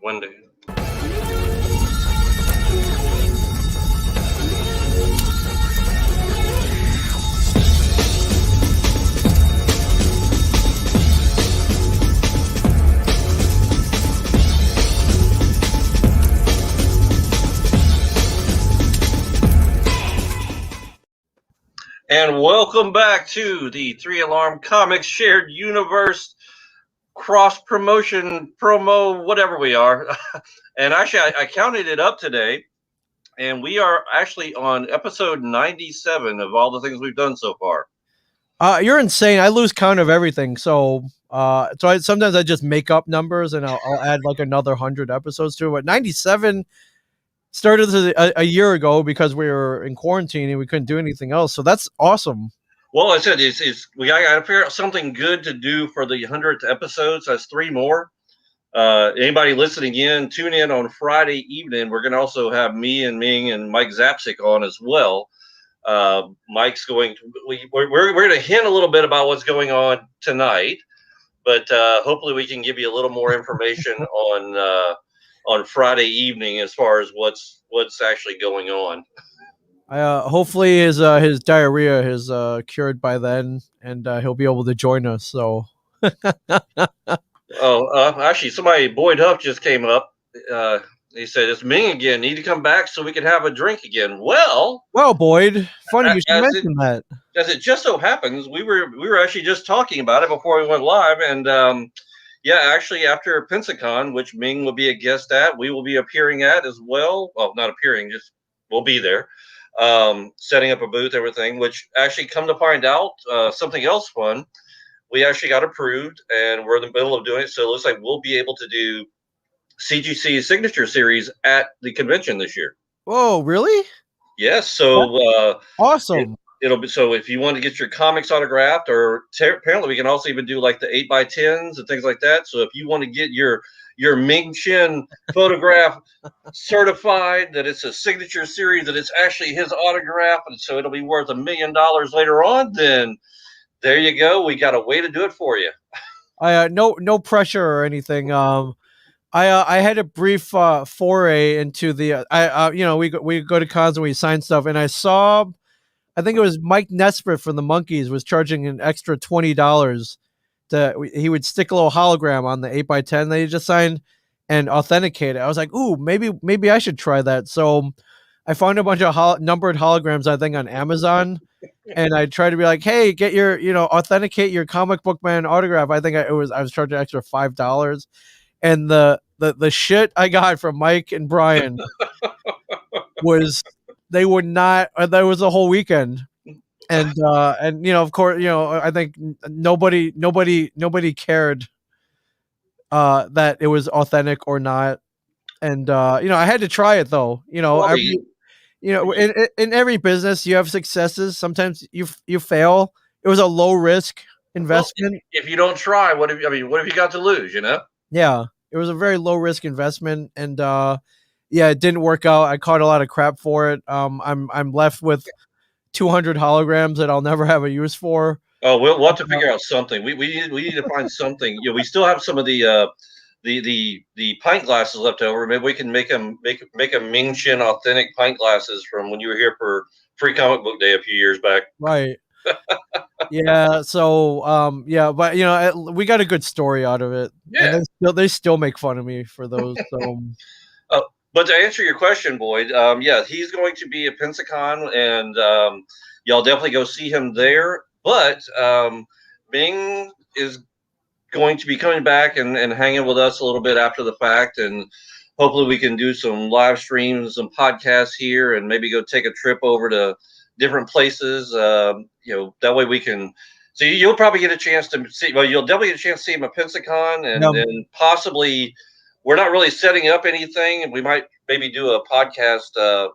One day. And welcome back to the Three Alarm Comics Shared Universe cross promotion promo, whatever we are. And actually, I counted it up today, and we are actually on episode 97 of all the things we've done so far. You're insane. I lose count of everything. Sometimes I just make up numbers and I'll add like another 100 episodes to it. But 97 started a year ago because we were in quarantine and we couldn't do anything else. So that's awesome. Well, I said we got to figure out something good to do for the 100th episodes. That's 3 more. Anybody listening in, tune in on Friday evening. We're going to also have me and Ming and Mike Zapsik on as well. Mike's going to, we're going to hint a little bit about what's going on tonight, but hopefully we can give you a little more information on Friday evening as far as what's actually going on. Hopefully his diarrhea is cured by then, and he'll be able to join us. So. Actually, Boyd Huff just came up. He said, "It's Ming again. Need to come back so we can have a drink again." Well, Boyd, funny you should mention that. As it just so happens, we were actually just talking about it before we went live, and actually after Pensacon, which Ming will be a guest at, we will be appearing at as well. Well, not appearing, just we'll be there, setting up a booth, everything. Which actually, come to find out, something else fun. We actually got approved, and we're in the middle of doing it. So it looks like we'll be able to do CGC's signature series at the convention this year. Whoa, really? Yes. So awesome. It'll be, so if you want to get your comics autographed, or apparently we can also even do like the 8x10s and things like that. So if you want to get your Ming Chen photograph certified that it's a signature series, that it's actually his autograph, and so it'll be worth $1 million later on, then there you go. We got a way to do it for you. No pressure or anything. I had a brief foray into the we go to cons and we sign stuff, and I saw, I think it was Mike Nesbitt from the Monkees was charging an extra $20 he would stick a little hologram on the 8x10 that he just signed and authenticate it. I was like, ooh, maybe I should try that. So I found a bunch of numbered holograms, I think, on Amazon. And I tried to be like, hey, get your, authenticate your comic book man autograph. I think I was charging an extra $5. And the shit I got from Mike and Brian was, they would not, that was a whole weekend. And of course, I think nobody cared that it was authentic or not. And I had to try it though. In every business you have successes. Sometimes you fail. It was a low risk investment. Well, if you don't try, what have you got to lose? Yeah, it was a very low risk investment, and it didn't work out. I caught a lot of crap for it. I'm left with 200 holograms that I'll never have a use for. Oh, we'll have to figure out something. We need to find something. We still have some of the pint glasses left over. Maybe we can make a Ming Chen authentic pint glasses from when you were here for Free Comic Book Day a few years back. Right. Yeah. So, but we got a good story out of it. Yeah. And they still make fun of me for those. So. But to answer your question, Boyd, he's going to be at Pensacon, and y'all definitely go see him there. But Ming is going to be coming back and hanging with us a little bit after the fact, and hopefully we can do some live streams, some podcasts here, and maybe go take a trip over to different places. That way we can. So you'll probably get a chance to see. Well, you'll definitely get a chance to see him at Pensacon, and possibly. We're not really setting up anything. We might maybe do a podcast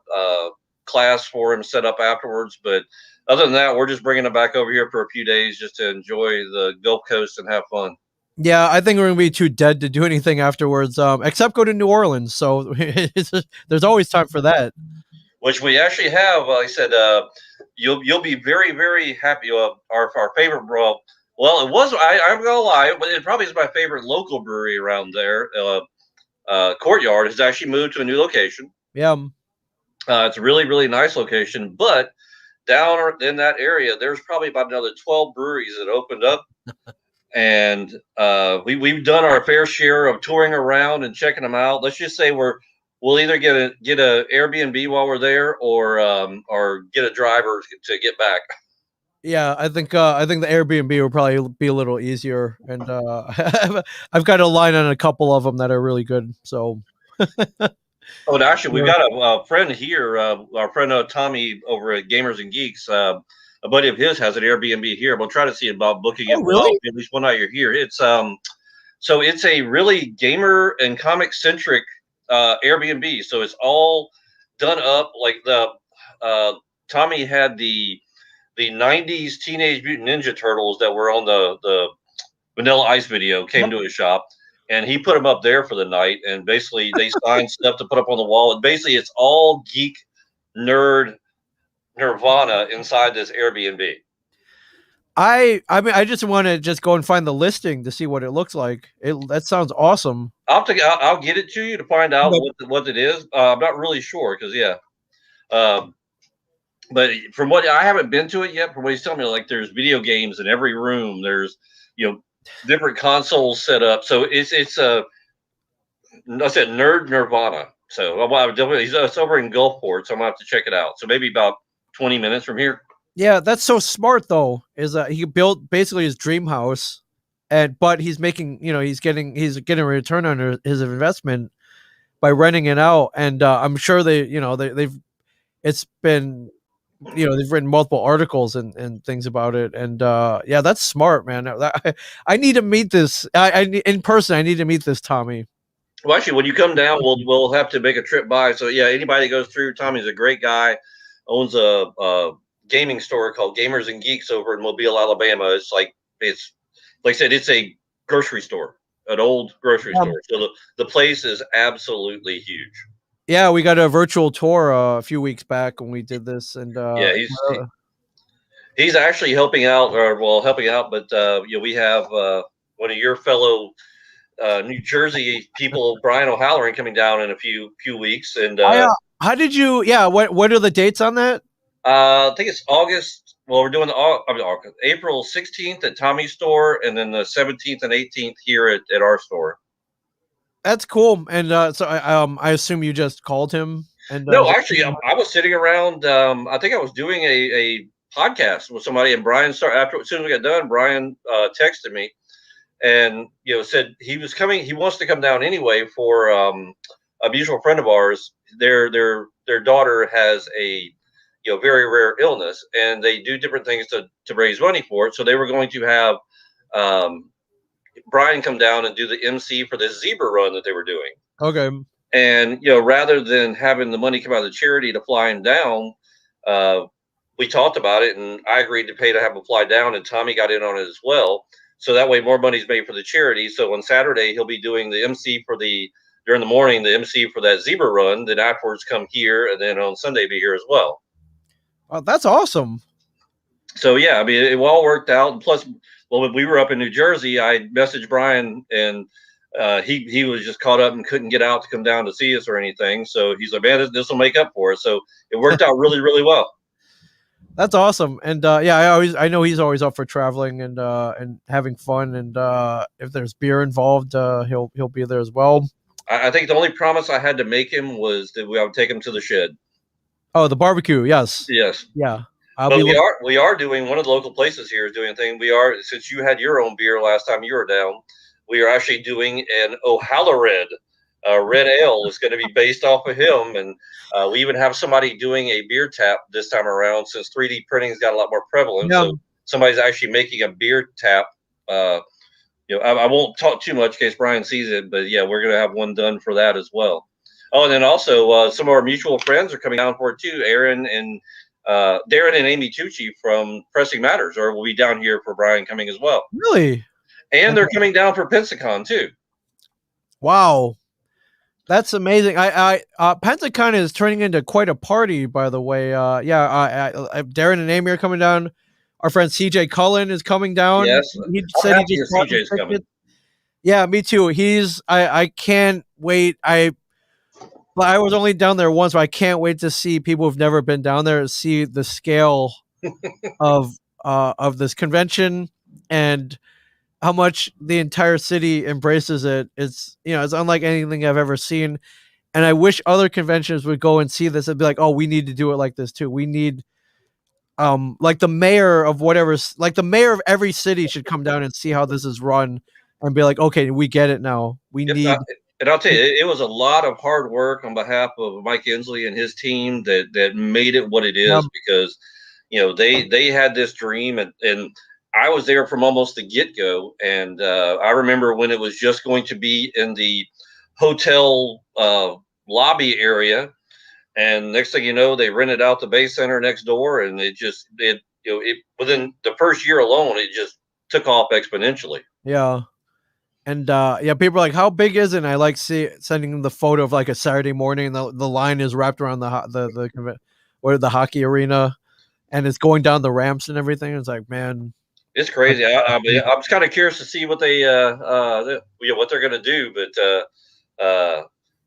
class for him set up afterwards. But other than that, we're just bringing him back over here for a few days just to enjoy the Gulf Coast and have fun. Yeah, I think we're going to be too dead to do anything afterwards, except go to New Orleans. So there's always time for that. Which we actually have. Like I said, you'll be very, very happy. Our favorite brew. Well, it was. I'm gonna lie, but it probably is my favorite local brewery around there. courtyard has actually moved to a new location. Yeah. It's a really, really nice location, but down in that area, there's probably about another 12 breweries that opened up. And we've done our fair share of touring around and checking them out. Let's just say we'll either get a Airbnb while we're there, or get a driver to get back. Yeah, I think the Airbnb will probably be a little easier, and I've got a line on a couple of them that are really good. So Oh, and actually, we've yeah. got a friend here, our friend Tommy over at Gamers and Geeks. A buddy of his has an Airbnb here. We'll try to see about booking Oh, it while really? at least one night you're here. So it's a really gamer and comic centric Airbnb. So it's all done up like uh, Tommy had the '90s Teenage Mutant Ninja Turtles that were on the Vanilla Ice video came Yep. to his shop, and he put them up there for the night. And basically, they signed stuff to put up on the wall. And basically, it's all geek nerd nirvana inside this Airbnb. I mean, I just want to just go and find the listing to see what it looks like. That sounds awesome. I'll get it to you to find out Okay. what it is. I'm not really sure because yeah. Um, but from what I haven't been to it yet, from what he's telling me, like there's video games in every room. There's you know different consoles set up. So it's a I said nerd nirvana. So it's over in Gulfport, so I'm gonna have to check it out. So maybe about 20 minutes from here. Yeah, that's so smart though. Is he built basically his dream house, and but he's making he's getting a return on his investment by renting it out, and I'm sure they've it's been they've written multiple articles and things about it, and yeah, that's smart, man. I need to meet this. In person. I need to meet this Tommy. Well, actually, when you come down, we'll have to make a trip by. So yeah, anybody that goes through, Tommy's a great guy. Owns a gaming store called Gamers and Geeks over in Mobile, Alabama. It's like I said, it's a grocery store, an old grocery store. So the place is absolutely huge. Yeah, we got a virtual tour a few weeks back when we did this, and Yeah, he's actually helping out, helping out. But we have one of your fellow New Jersey people, Brian O'Halloran, coming down in a few weeks, and how did you? Yeah, what are the dates on that? I think it's August. Well, we're doing April 16th at Tommy's store, and then the 17th and 18th here at our store. That's cool. And so I assume you just called him. And no, actually, I was sitting around. I think I was doing a podcast with somebody, and Brian started as soon as we got done. Brian texted me, and said he was coming. He wants to come down anyway for a mutual friend of ours. Their daughter has a very rare illness, and they do different things to raise money for it. So they were going to have Brian come down and do the MC for this zebra run that they were doing. Okay. And rather than having the money come out of the charity to fly him down, we talked about it, and I agreed to pay to have him fly down, and Tommy got in on it as well. So that way, more money's made for the charity. So on Saturday, he'll be doing the MC during the morning, the MC for that zebra run. Then afterwards, come here, and then on Sunday, be here as well. Oh, that's awesome. So yeah, I mean, it all worked out. And plus, well, when we were up in New Jersey, I messaged Brian, and he was just caught up and couldn't get out to come down to see us or anything. So he's like, man, this will make up for it. So it worked out really, really well. That's awesome. And yeah, I know he's always up for traveling and having fun. And if there's beer involved, he'll be there as well. I think the only promise I had to make him was that I would take him to the shed. Oh, the barbecue. Yes. Yes. Yeah. But we are doing, one of the local places here is doing a thing. We are, since you had your own beer last time you were down, we are actually doing an O'Halloran red ale. Is going to be based off of him, and we even have somebody doing a beer tap this time around, since 3D printing's got a lot more prevalent. Yeah. So somebody's actually making a beer tap. I won't talk too much in case Brian sees it, but yeah, we're going to have one done for that as well. Oh, and then also some of our mutual friends are coming down for it too. Aaron and Darren and Amy Tucci from Pressing Matters, or will be down here for Brian coming as well. Really? And they're coming down for Pensacon too. Wow, that's amazing. Pensacon is turning into quite a party, by the way. Darren and Amy are coming down. Our friend CJ Cullen is coming down. Yes, he said he just CJ's coming. Yeah, me too. I can't wait. I was only down there once, but I can't wait to see people who've never been down there see the scale of of this convention and how much the entire city embraces it. It's it's unlike anything I've ever seen. And I wish other conventions would go and see this and be like, oh, we need to do it like this too. We need like the mayor of whatever like the mayor of every city should come down and see how this is run and be like, okay, we get it now. We Yep, need and I'll tell you, it was a lot of hard work on behalf of Mike Inslee and his team that made it what it yeah, is because they had this dream and I was there from almost the get go and I remember when it was just going to be in the hotel lobby area and next thing you know they rented out the Bay Center next door and it within the first year alone it just took off exponentially. yeah. And yeah, people are like, "How big is it?" And I like sending them the photo of like a Saturday morning, and the line is wrapped around or the hockey arena, and it's going down the ramps and everything. It's like, man, It's that's crazy. big. I'm just kind of curious to see what what they're going to do. But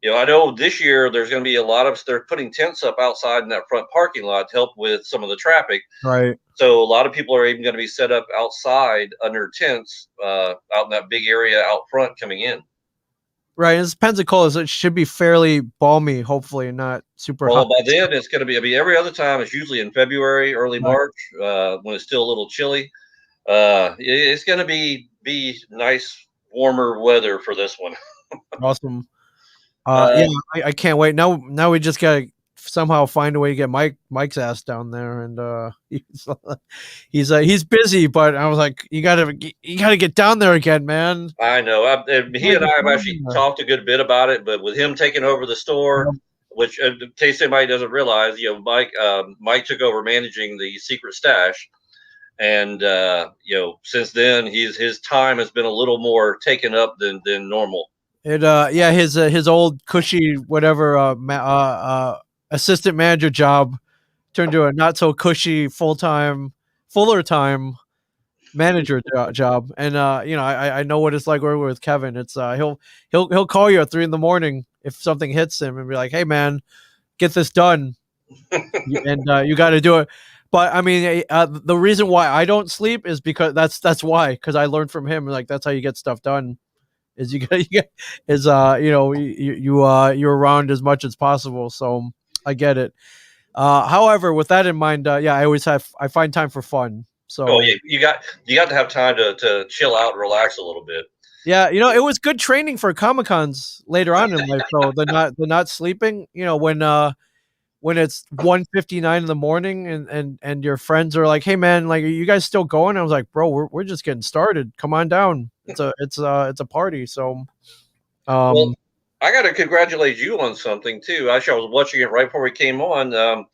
I know this year there's going to be a lot of they're putting tents up outside in that front parking lot to help with some of the traffic. Right, So a lot of people are even going to be set up outside under tents out in that big area out front coming in. right. It's Pensacola, so it should be fairly balmy, hopefully, and not super Well, hot. by then it's going to be. I mean, every other time it's usually in February, early Right. March when it's still a little chilly. It's going to be nice, warmer weather for this one. Awesome. Yeah, Uh, I can't wait. Now we just gotta somehow find a way to get Mike's ass down there, and he's busy, but I was like, you gotta get down there again, man. I know. And You he gotta and get I have down actually there. talked a good bit about it, but with him taking over the store, Yep. which in case anybody doesn't realize, Mike took over managing the secret stash, and since then his time has been a little more taken up than normal. It yeah, his old cushy whatever assistant manager job turned to a not so cushy fuller time manager job. And I know what it's like working with Kevin. It's he'll call you at 3 in the morning if something hits him and be like, hey man, get this done. And you got to do it. But I mean, the reason why I don't sleep is because that's why, because I learned from him, like that's how you get stuff done, is you get is you're around as much as possible. So I get it. However, with that in mind, yeah, I find time for fun. Oh So yeah, you got to have time to chill out and relax a little bit. yeah, it was good training for Comic Cons later on in life. Though the not sleeping, when it's 1:59 in the morning and your friends are like, hey man, like, are you guys still going? I was like, bro, we're just getting started. Come on down. It's a party. So Well, um, I got to congratulate you on something too. Actually, I was watching it right before we came on.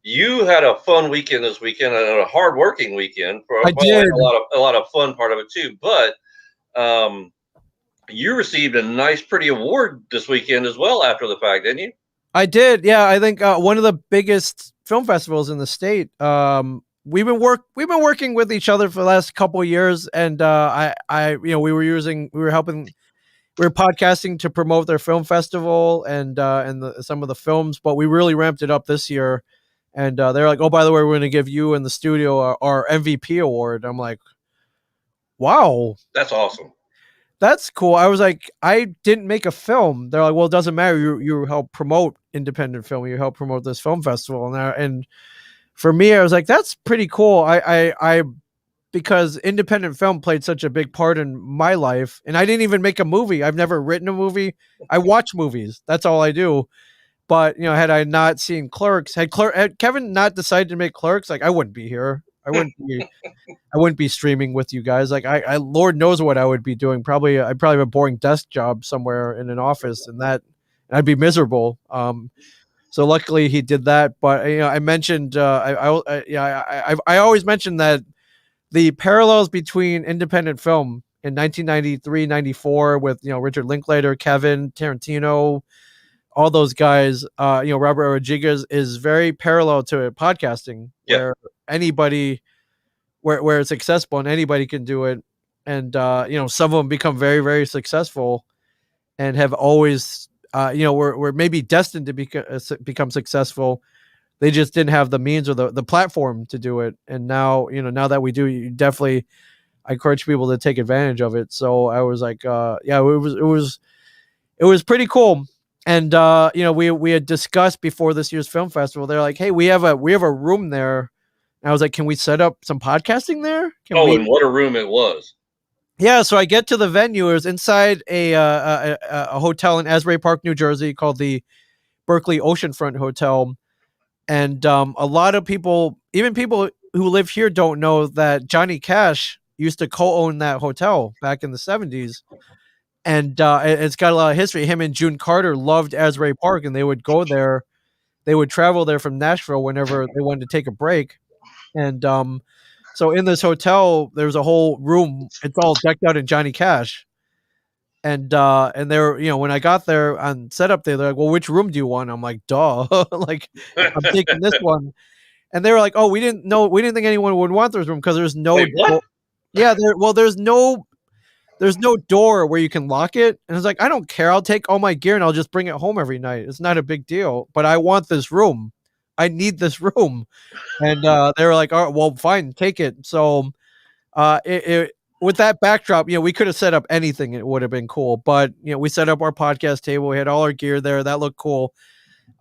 You had a fun weekend this weekend and a hard working weekend. I Well, I had did. a lot of fun part of it too. But um, you received a nice, pretty award this weekend as well after the fact, didn't you? I did. Yeah, I think one of the biggest film festivals in the state. We've been working with each other for the last couple of years, and we were helping, we were podcasting to promote their film festival and some of the films, but we really ramped it up this year. And they're like, "Oh, by the way, we're going to give you in the studio our MVP award." I'm like, "Wow, That's awesome. that's cool." I was like, "I didn't make a film." They're like, "Well, it doesn't matter. You help promote independent film. You help promote this film festival." And for me, I was like, "That's pretty cool." I because independent film played such a big part in my life, and I didn't even make a movie. I've never written a movie. I watch movies. That's all I do. But had I not seen Clerks, had Kevin not decided to make Clerks, like I wouldn't be here. I wouldn't be streaming with you guys. Like I Lord knows what I would be doing. I'd probably have a boring desk job somewhere in an office, and I'd be miserable. So luckily he did that. But I mentioned I always mentioned that the parallels between independent film in 1993, 94 with Richard Linklater, Kevin Tarantino, all those guys, Robert Rodriguez, is very parallel to podcasting, Yeah. where anybody, where it's accessible and anybody can do it. and some of them become very, very successful and have always were maybe destined to become successful. They just didn't have the means or the platform to do it. And now, now that we do, you definitely, I encourage people to take advantage of it. So I was like, yeah, it was pretty cool. And we had discussed before this year's film festival. They're like, hey, we have a room there. And I was like, can we set up some podcasting there? Can Oh, we? and what a room it was. Yeah, so I get to the venue. It was inside a hotel in Asbury Park, New Jersey, called the Berkeley Oceanfront Hotel. And a lot of people, even people who live here, don't know that Johnny Cash used to co-own that hotel back in the 70s. And it's got a lot of history. Him and June Carter loved Asbury Park, and they would go there. They would travel there from Nashville whenever they wanted to take a break. And so in this hotel, there's a whole room. It's all decked out in Johnny Cash. And they're, when I got there on setup day, they're like, well, which room do you want? I'm like, duh. Like, I'm taking this one. And they were like, oh, we didn't think anyone would want this room because there's no Wait, what? yeah, there's no door where you can lock it. And it's like, I don't care. I'll take all my gear and I'll just bring it home every night. It's not a big deal. But I want this room. I need this room. And they were like, all right, well, fine, take it. So with that backdrop, we could have set up anything. It would have been cool. But we set up our podcast table. We had all our gear there. That looked cool.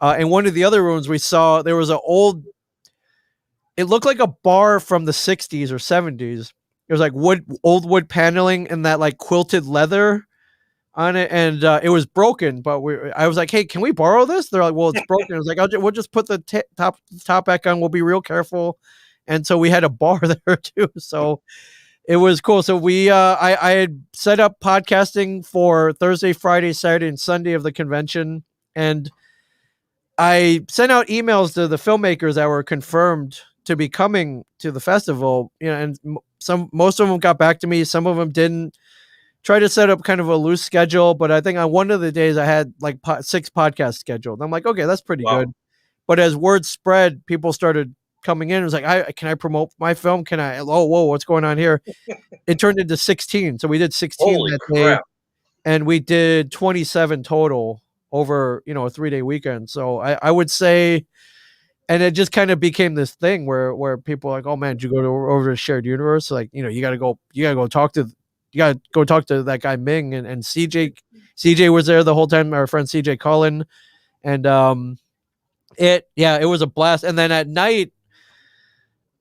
In one of the other rooms, we saw there was it looked like a bar from the 60s or 70s. It was like old wood paneling and that like quilted leather on it, and it was broken. But I was like, hey, can we borrow this? They're like, well, it's broken. I was like, we'll just put the top back on. We'll be real careful. And so we had a bar there too. So it was cool. So I had set up podcasting for Thursday, Friday, Saturday, and Sunday of the convention, and I sent out emails to the filmmakers that were confirmed to be coming to the festival. And most of them got back to me. Some of them didn't. Try to set up kind of a loose schedule, but I think on one of the days I had like 6 podcasts scheduled. I'm like, okay, that's pretty Wow. good. But as word spread, people started coming in. It was like, can I promote my film? Can I? Oh, whoa, what's going on here? It turned into 16. So we did 16 Holy that day, crap. and we did 27 total over a 3-day weekend. So I would say, and it just kind of became this thing where people are like, oh man, did you go over to Shared Universe? Like, you got to go talk to. You gotta go talk to that guy Ming, and CJ was there the whole time. Our friend CJ Cullen, and it was a blast. And then at night,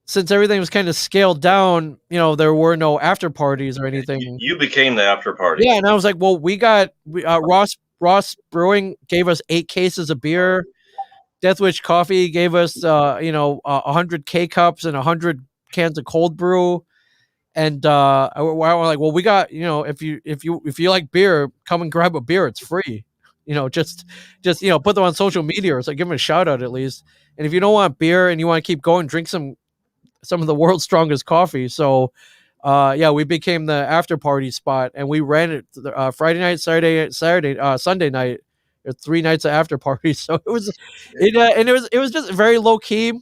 since everything was kind of scaled down, there were no after parties or anything. You became the after party. Yeah, and I was like, well, we got Ross Brewing gave us 8 cases of beer. Deathwish Coffee gave us 100 K cups and 100 cans of cold brew. And we're like, well, we got, if you like beer, come and grab a beer. It's free. Just put them on social media or so, give them a shout out at least. And if you don't want beer and you want to keep going, drink some of the world's strongest coffee. So we became the after party spot, and we ran it Friday night, Saturday, Sunday night. 3 nights of after party. So it was it was just very low key.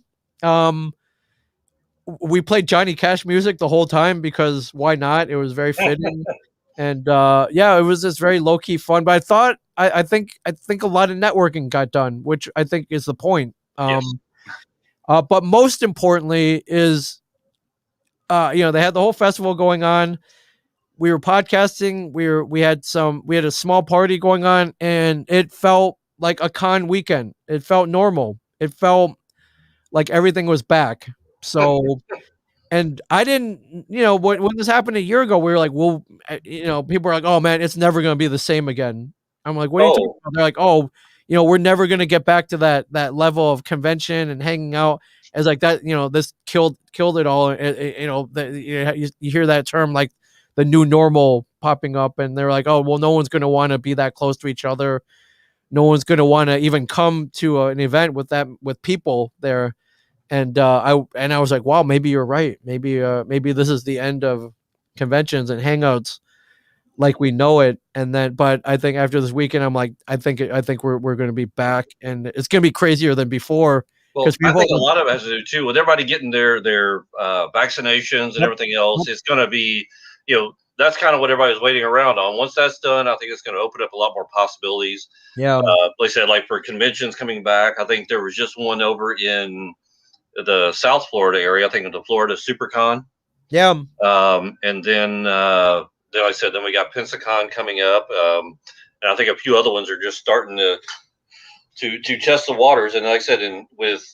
We played Johnny Cash music the whole time because why not? It was very fitting. And it was just very low key fun. But I think a lot of networking got done, which I think is the point. Yes. But most importantly is, they had the whole festival going on. We were podcasting. We had a small party going on, and it felt like a con weekend. It felt normal. It felt like everything was back. So, and I didn't, when this happened a year ago, we were like, well, people were like, oh man, it's never going to be the same again. I'm like, what are you talking about? They're like, oh, we're never going to get back to that level of convention and hanging out as like that. This killed it all. You hear that term, like the new normal popping up, and they're like, oh, well, no one's going to want to be that close to each other. No one's going to want to even come to an event with people there. And I was like, wow, maybe you're right. Maybe this is the end of conventions and hangouts like we know it. And then, but I think after this weekend, I'm like, I think we're going to be back, and it's going to be crazier than before. Well, I think a lot of it has to do too with everybody getting their vaccinations and everything else. It's going to be, that's kind of what everybody's waiting around on. Once that's done, I think it's going to open up a lot more possibilities. Yeah. Like I said, like for conventions coming back, I think there was just one over in the South Florida area. I think of the Florida SuperCon. Yeah. And then like I said, then we got Pensacon coming up, and I think a few other ones are just starting to test the waters. And like I said, with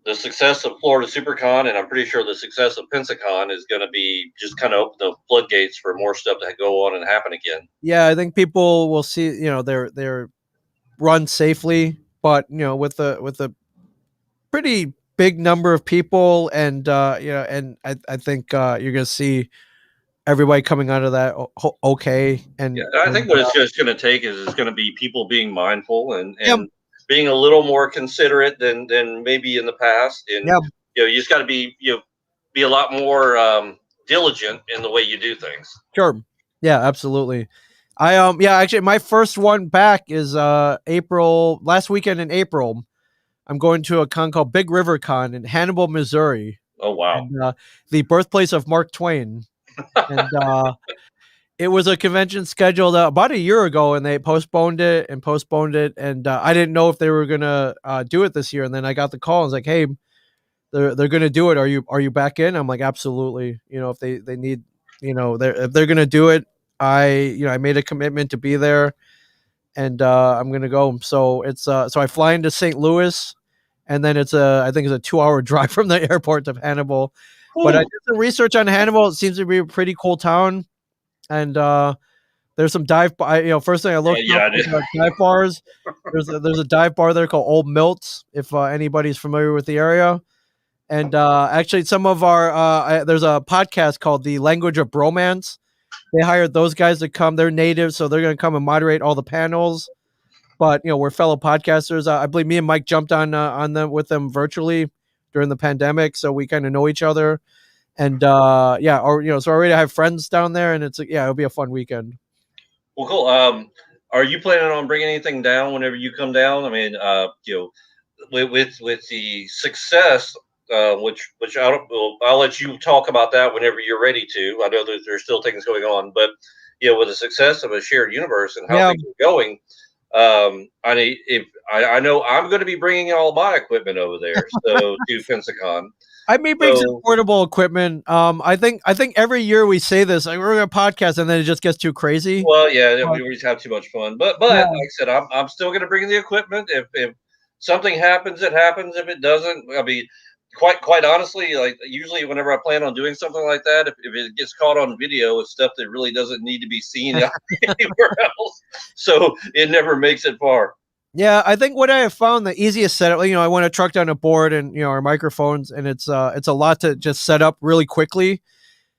the success of Florida SuperCon, and I'm pretty sure the success of Pensacon is going to be just kind of open the floodgates for more stuff to go on and happen again. Yeah, I think people will see, they're run safely, but with a pretty big number of people, and and I think you're gonna see everybody coming out of that okay, Yeah, and, I think what it's just going to take is it's going to be people being mindful yeah, and being a little more considerate than maybe in the past, and yeah, you just got to be be a lot more diligent in the way you do things. sure, yeah, absolutely. Yeah, actually, my first one back is April last weekend in April. I'm going to a con called Big River Con in Hannibal, Missouri, Oh wow! and the birthplace of Mark Twain. And it was a convention scheduled about a year ago, and they postponed it and postponed it. And I didn't know if they were gonna do it this year. And then I got the call and was like, "Hey, they're gonna do it. Are you back in?" I'm like, "Absolutely." If they need, if they're gonna do it, I made a commitment to be there, and I'm gonna go. So so I fly into St. Louis, and then I think it's a 2 hour drive from the airport to Hannibal. But I Whew. did some research on Hannibal. It seems to be a pretty cool town, and there's some first thing I looked Yeah, up I was did. dive bars. There's a dive bar there called Old Milts, if anybody's familiar with the area. And actually, some of there's a podcast called The Language of Bromance. They hired those guys to come. They're natives, so they're going to come and moderate all the panels. But we're fellow podcasters. I believe me and Mike jumped on them with them virtually during the pandemic, so we kind of know each other. And yeah, or so I already have friends down there, and it'll be a fun weekend. Well, cool. Are you planning on bringing anything down whenever you come down? I mean, with the success, which I'll let you talk about that whenever you're ready to. I know that there's still things going on, but with the success of a shared universe and how Yeah, things are going, I need if I know I'm going to be bringing all my equipment over there, so to Pensacon. I may bring some So portable equipment. I think every year we say this, like we're gonna podcast, and then it just gets too crazy. well, yeah, But we always have too much fun, but like yeah, I said, I'm still going to bring the equipment. If something happens, it happens. If it doesn't, I mean, quite honestly, like usually whenever I plan on doing something like that, if it gets caught on video, it's stuff that really doesn't need to be seen anywhere else, so it never makes it far. yeah. I think what I have found the easiest setup. I want to truck down a board and our microphones, and it's a lot to just set up really quickly.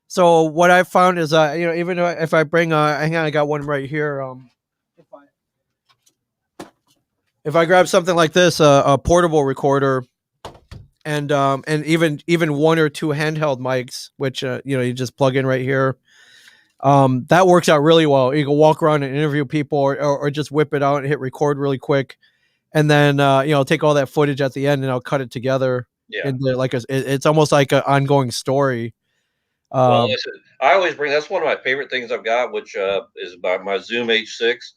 So what I found is even if I bring hang on, I got one right here. If I if I grab something like this, a portable recorder, and even one or two handheld mics, which you just plug in right here. That works out really well. You can walk around and interview people, or just whip it out and hit record really quick, and then take all that footage at the end, and I'll cut it together Yeah. into it's almost like an ongoing story. Well, Um, listen, I always bring that's one of my favorite things I've got, which is my Zoom H6.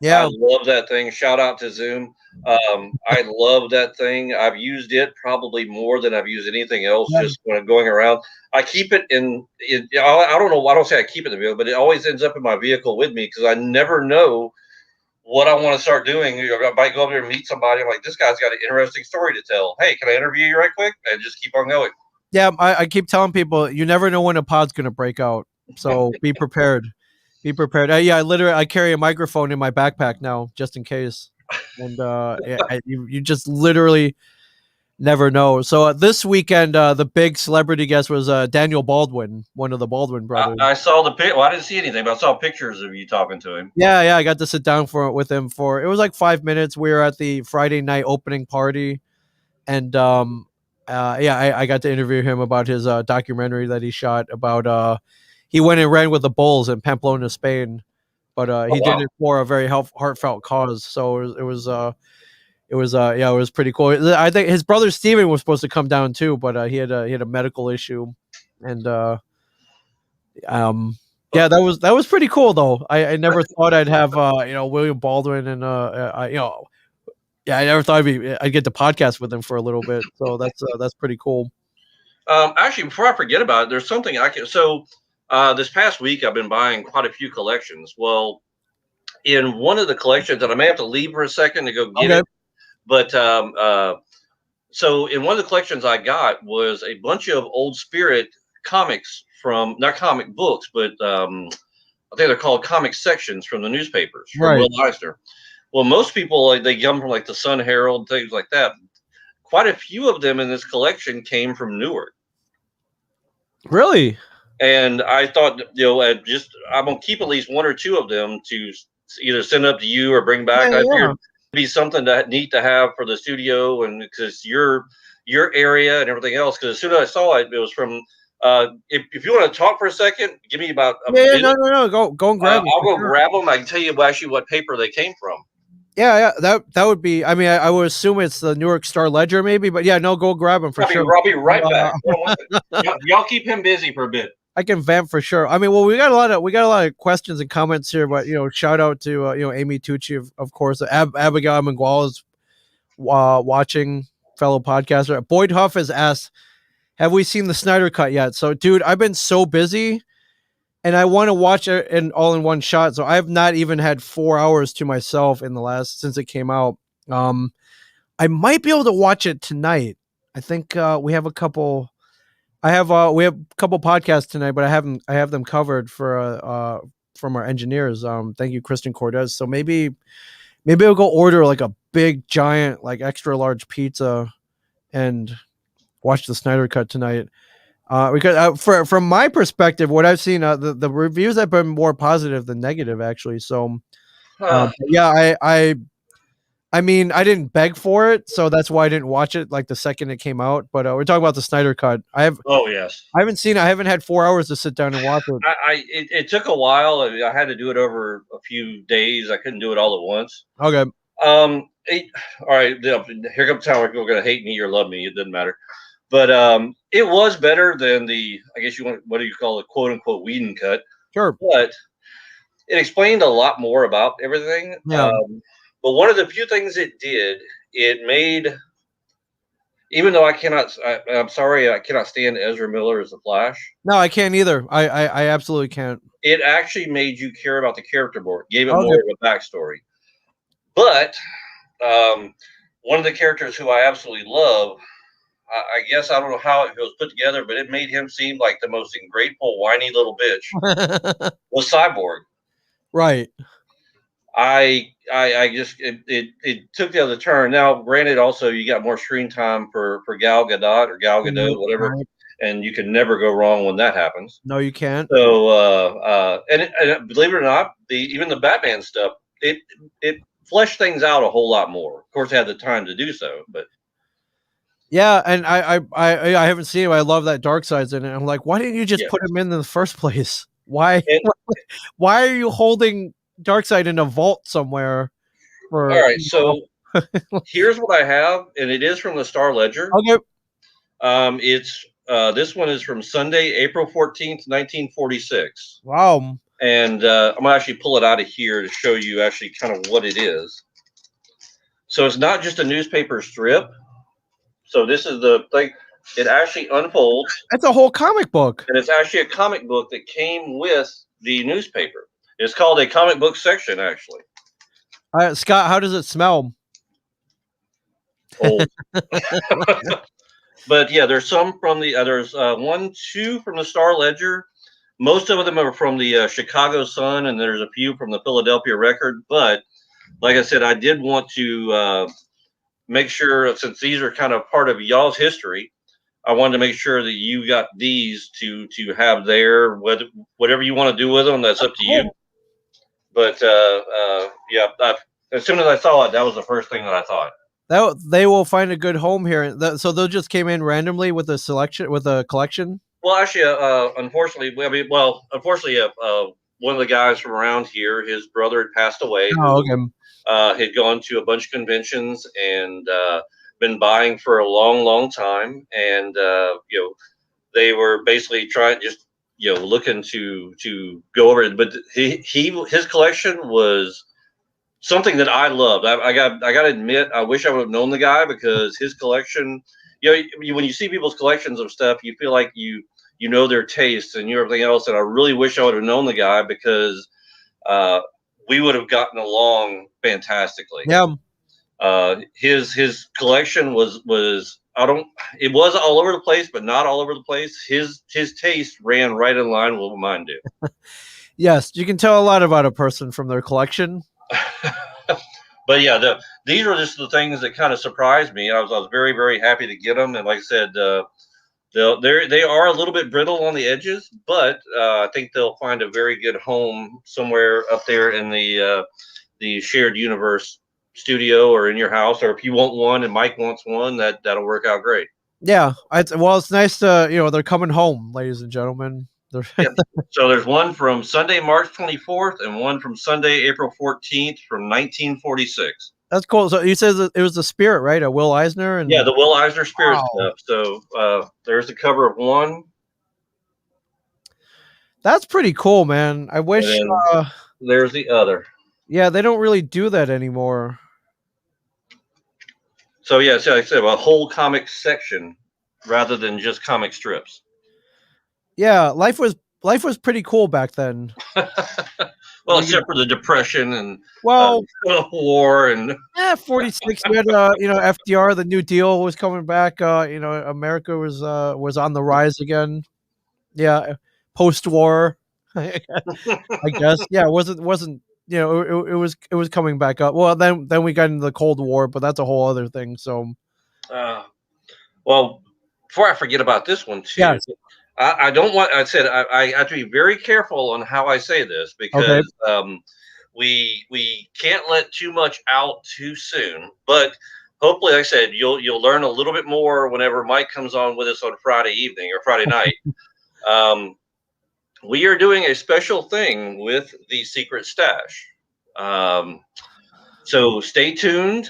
I yeah, love that thing. Shout out to Zoom. I love that thing. I've used it probably more than I've used anything else. yeah, Just when I'm going around, I keep it in. I don't know. I don't say I keep it in the vehicle, but it always ends up in my vehicle with me because I never know what I want to start doing. I might go up there and meet somebody. I'm like, this guy's got an interesting story to tell. Hey, can I interview you right quick? And just keep on going. yeah. I keep telling people you never know when a pod's gonna break out, so be prepared. Be prepared. Yeah, I carry a microphone in my backpack now just in case, and yeah, you just literally never know. So this weekend, the big celebrity guest was Daniel Baldwin, one of the Baldwin brothers. I saw the pic. Well, I didn't see anything, but I saw pictures of you talking to him. Yeah, yeah, I got to sit down with him for it was like 5 minutes. We were at the Friday night opening party, and yeah, I got to interview him about his documentary that he shot about he went and ran with the bulls in Pamplona, Spain, but Oh he did wow. it for a very heartfelt cause. So yeah, it was pretty cool. I think his brother Steven was supposed to come down too, but he had a medical issue, and um Yeah, that was pretty cool though. I never thought I'd have William Baldwin and yeah, I never thought I'd get the podcast with him for a little bit. So that's pretty cool. Actually, before I forget about it, there's something I can. So this past week, I've been buying quite a few collections. Well, in one of the collections, and I may have to leave for a second to go get Okay. it, but so in one of the collections I got was a bunch of old Spirit comics from not comic books, but I think they're called comic sections from the newspapers from Right. Will Eisner. Well, most people like they come from like the Sun Herald, things like that. Quite a few of them in this collection came from Newark. Really? And I thought, just I'm gonna keep at least one or two of them to either send up to you or bring Yeah, back. I figured yeah. it'd be something that neat to have for the studio, and because your area and everything else. Because as soon as I saw it, it was from. If you want to talk for a second, give me about a Yeah, yeah, minute. no. Go and grab them I'll for go sure. grab them. I can tell you actually what paper they came from. Yeah, that would be. I mean, I would assume it's the Newark Star Ledger, maybe, but yeah, no, go grab them for sure. I'll be right back. Uh, Hold on one second. Y'all keep him busy for a bit. I can vamp for sure. I mean, well, we got a lot of questions and comments here, but shout out to Amy Tucci, of course. Abigail Mangual is watching, fellow podcaster. Boyd Huff has asked, "Have we seen the Snyder Cut yet?" So, dude, I've been so busy, and I want to watch it all in one shot. So, I have not even had 4 hours to myself since it came out. I might be able to watch it tonight. I think we have a couple. We have a couple podcasts tonight, but I have them covered for from our engineers. Thank you, Kristen Cortez. So maybe I'll go order like a big giant like extra large pizza and watch the Snyder Cut tonight. Because from my perspective, what I've seen, the reviews have been more positive than negative actually. So yeah, I mean, I didn't beg for it, so that's why I didn't watch it like the second it came out. But we're talking about the Snyder Cut. Oh yes. I haven't seen it. I haven't had 4 hours to sit down and watch it. It took a while. I had to do it over a few days. I couldn't do it all at once. Okay. All right. Here comes time where people are going to hate me or love me. It doesn't matter. But it was better than I guess what do you call it, quote unquote, Whedon cut. Sure. But it explained a lot more about everything. Yeah. But one of the few things it did, it made, even though I'm sorry, I cannot stand Ezra Miller as the Flash. No, I can't either. I absolutely can't. It actually made you care about the character more, gave it Okay. more of a backstory. But one of the characters who I absolutely love, I guess I don't know how it was put together, but it made him seem like the most ungrateful, whiny little bitch. Was Cyborg. Right. I just it took the other turn. Now, granted, also you got more screen time for Gal Gadot or Gal Gadot, whatever, Right. and you can never go wrong when that happens. No, you can't. So, and believe it or not, even the Batman stuff, it fleshed things out a whole lot more. Of course, it had the time to do so, but Yeah, and I haven't seen it. I love that Dark Side's in it. I'm like, why didn't you just put him in the first place? Why? Why are you holding Darkseid in a vault somewhere? All right, so here's what I have, and it is from the Star Ledger. Okay. It's this one is from Sunday, April 14th, 1946. Wow. And I'm gonna actually pull it out of here to show you actually kind of what it is. So it's not just a newspaper strip. So this is the thing. It actually unfolds. That's a whole comic book. And it's actually a comic book that came with the newspaper. It's called a comic book section, actually. Scott, how does it smell? Old. But yeah, there's some from there's 2 from the Star Ledger. Most of them are from the Chicago Sun, and there's a few from the Philadelphia Record. But like I said, I did want to make sure, since these are kind of part of y'all's history, I wanted to make sure that you got these to have there. Whatever you want to do with them, that's up to you. But yeah, as soon as I saw it, that was the first thing that I thought. They will find a good home here. So they'll just came in randomly with a collection. Well, actually, unfortunately, unfortunately, one of the guys from around here, his brother had passed away. Oh, okay. Had gone to a bunch of conventions and been buying for a long, long time, and they were basically trying just looking to go over it. But his collection was something that I loved. I got to admit, I wish I would have known the guy because his collection. When you see people's collections of stuff, you feel like you know their tastes and everything else. And I really wish I would have known the guy because uh, we would have gotten along fantastically. Yeah. His collection was I don't it was all over the place, but not all over the place. His taste ran right in line with what mine do. Yes, you can tell a lot about a person from their collection. But yeah, these are just the things that kind of surprised me. I was very very happy to get them, and like I said, they are a little bit brittle on the edges, but I think they'll find a very good home somewhere up there in the shared universe studio or in your house, or if you want one and Mike wants one, that'll work out great. Yeah, well, it's nice to they're coming home, ladies and gentlemen. Yeah. So there's one from Sunday, March 24th, and one from Sunday, April 14th, from 1946. That's cool. So you said it was the Spirit, right? A Will Eisner, Yeah, and the Will Eisner Spirit wow, stuff. So there's the cover of one, that's pretty cool, man. I and wish. then Uh, there's the other. yeah, they don't really do that anymore. So yeah, so like I said, a whole comic section rather than just comic strips. Yeah, life was pretty cool back then. Well, Like, except for the Depression and well, war and 46. We had FDR, the New Deal was coming back. America was on the rise again. Yeah, post war. I guess. Yeah, it wasn't it was coming back up. Well, then we got into the Cold War, but that's a whole other thing. So uh, well, before I forget about this one too, yes, I don't want. I said I have to be very careful on how I say this okay, because we can't let too much out too soon. But hopefully, like I said, you'll learn a little bit more whenever Mike comes on with us on Friday evening or Friday night. Um, we are doing a special thing with the secret stash. Um, so stay tuned.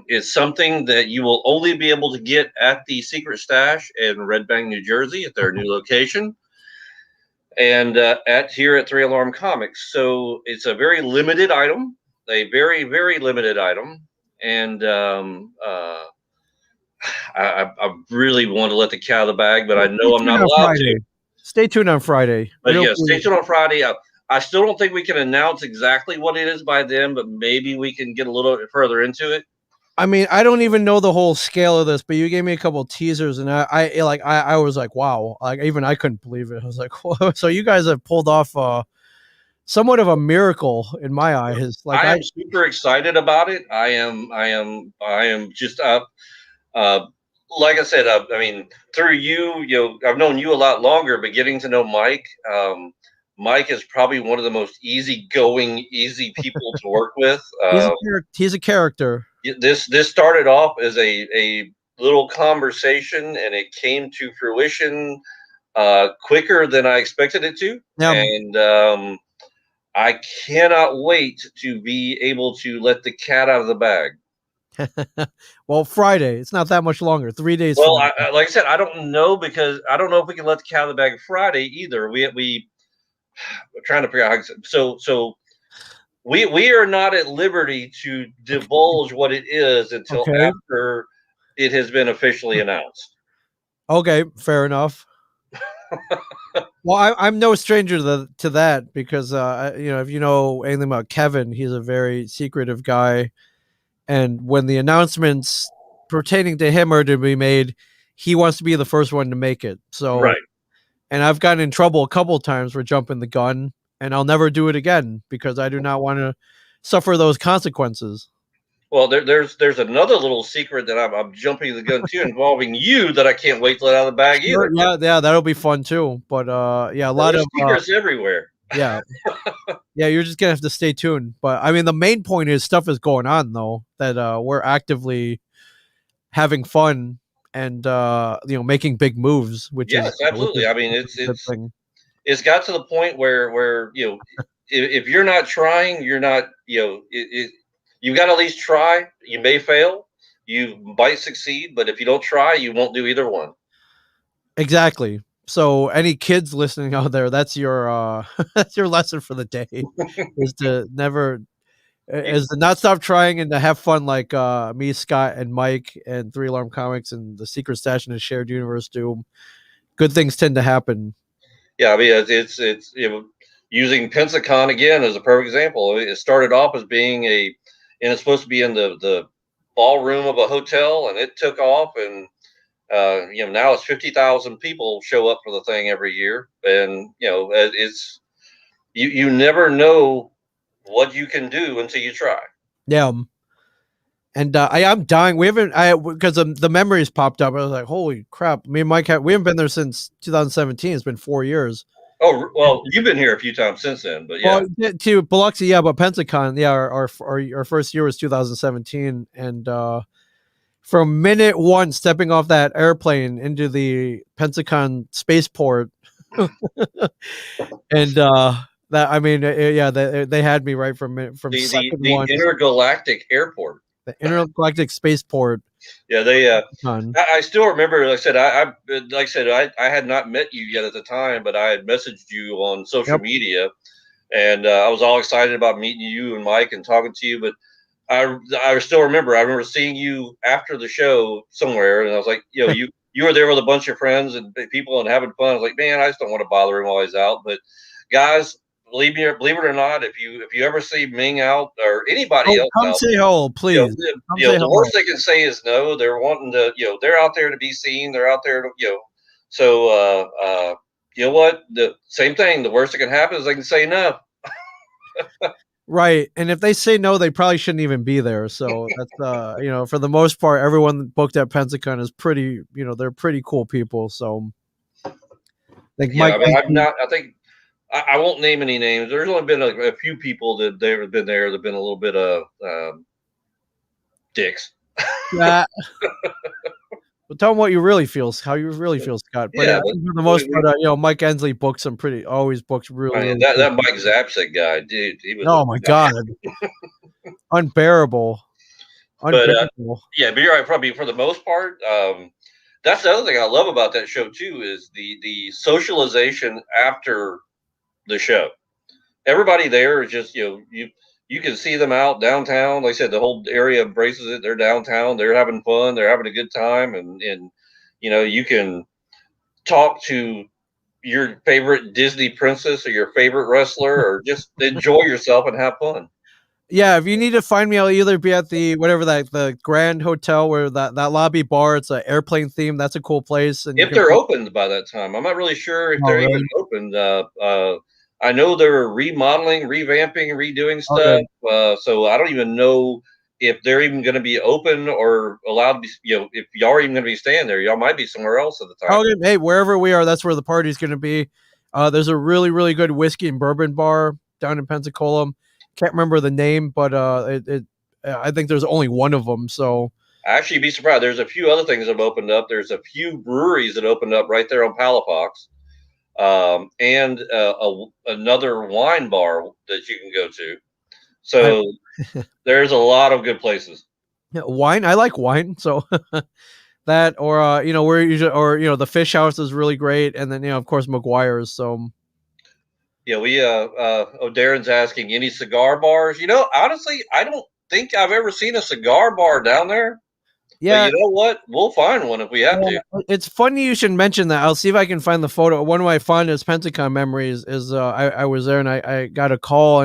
It's something that you will only be able to get at the secret stash in Red Bank, New Jersey, at their new location, and at here at Three Alarm Comics. So it's a very limited item, a very very limited item, and I really want to let the cat out of the bag, but I stay know I'm tuned not on allowed to. Friday. Stay tuned on Friday. But yeah, stay tuned on Friday. I still don't think we can announce exactly what it is by then, but maybe we can get a little bit further into it. I mean, I don't even know the whole scale of this, but you gave me a couple teasers, and I was like, wow, like even I couldn't believe it. I was like, whoa. So you guys have pulled off somewhat of a miracle in my eyes. Like I am super excited about it. I am just uh, like I said. I mean, through you, I've known you a lot longer, but getting to know Mike, Mike is probably one of the most easygoing, easy people to work with. he's a character. This started off as a little conversation, and it came to fruition quicker than I expected it to, Yeah. and I cannot wait to be able to let the cat out of the bag. Well, Friday. It's not that much longer. 3 days from Well, now. like I said, I don't know because I don't know if we can let the cat out of the bag Friday either. We're trying to figure out how. So we are not at liberty to divulge what it is until Okay. after it has been officially announced. Okay. Fair enough. Well, I'm no stranger to that because if you know anything about Kevin, he's a very secretive guy, and when the announcements pertaining to him are to be made, he wants to be the first one to make it. So, Right. and I've gotten in trouble a couple of times for jumping the gun, and I'll never do it again because I do not want to suffer those consequences. Well, there's another little secret that I'm jumping the gun to involving you that I can't wait to let out of the bag Sure, either. yeah, that'll be fun too. But yeah, a lot There's of secrets everywhere. yeah, yeah, you're just gonna have to stay tuned. But I mean, the main point is stuff is going on though that we're actively having fun and making big moves, which is Yes, absolutely. I mean, a good thing. it's got to the point where if you're not trying, you're not you got to at least try. You may fail, you might succeed, but if you don't try, you won't do either one. Exactly. So any kids listening out there, that's your that's your lesson for the day, is to never is to not stop trying and to have fun like me, Scott, and Mike and Three Alarm Comics and the Secret Stash and the Shared Universe do. Good things tend to happen. Yeah, I mean, it's using Pensacon again as a perfect example. It started off as being and it's supposed to be in the ballroom of a hotel, and it took off, and now it's 50,000 people show up for the thing every year, and it's you never know what you can do until you try. Yeah. And I'm dying. We haven't, because the memories popped up. I was like, holy crap! Me and Mike we haven't been there since 2017. It's been 4 years. Oh well, you've been here a few times since then, but Well, yeah. to Biloxi, yeah, but Pensacon, yeah, our first year was 2017, and from minute one, stepping off that airplane into the Pensacon spaceport, and that I mean, yeah, they had me right from The second the one, intergalactic airport. the intergalactic spaceport. Yeah, they. Con. I still remember. Like I said, I had not met you yet at the time, but I had messaged you on social Yep. media, and I was all excited about meeting you and Mike and talking to you. But I still remember. I remember seeing you after the show somewhere, and I was like, you were there with a bunch of friends and people and having fun. I was like, man, I just don't want to bother him while he's out. But guys, believe it or not, if you ever see Ming out or anybody Oh, else come out, say hello, please. Come say the hello. worst they can say is no. They're wanting to, they're out there to be seen. They're out there to, So, you know what? The same thing. The worst that can happen is they can say no. Right, and if they say no, they probably shouldn't even be there. So that's for the most part, everyone booked at Pensacon is pretty, they're pretty cool people. So like Yeah, Mike, I mean, I'm not. I think I won't name any names. There's only been a few people that they've been there. There've been a little bit of dicks. yeah. Well, tell them what you really feel, how you really feel, Scott. But yeah, Yeah, I but think for the most we part, Mike Ensley books some always books really, man, really that cool that Mike people. Zapsik guy, dude, he was a Oh my god, unbearable, but unbearable. yeah, but you're right. Probably for the most part, that's the other thing I love about that show too is the socialization after the show. Everybody there is just you can see them out downtown. Like I said, the whole area embraces it. They're downtown. They're having fun. They're having a good time, and you can talk to your favorite Disney princess or your favorite wrestler, or just enjoy yourself and have fun. Yeah, if you need to find me, I'll either be at the whatever that the Grand Hotel where that lobby bar. It's an airplane theme. That's a cool place, and you If can. they're opened by that time, I'm not really sure if Oh, they're even really? opened. I know they're remodeling, revamping, redoing Oh, stuff. good. So I don't even know if they're even going to be open or allowed to be. If y'all are even going to be staying there, y'all might be somewhere else at the time. Oh, good. Hey, wherever we are, that's where the party's going to be. There's a really, really good whiskey and bourbon bar down in Pensacola. Can't remember the name, but I think there's only one of them. So Actually, you'd be surprised. There's a few other things that have opened up. There's a few breweries that opened up right there on Palafox, and another wine bar that you can go to. I So there's a lot of good places. yeah, wine. I like wine. So that or where usually or the Fish House is really great, and then of course McGuire's. So Yeah, Darren's asking any cigar bars. Honestly, I don't think I've ever seen a cigar bar down there. But yeah, you know what? We'll find one if we have to. it's funny you should mention that. I'll see if I can find the photo. One of my fondest Pentacon memories is I was there and I got a call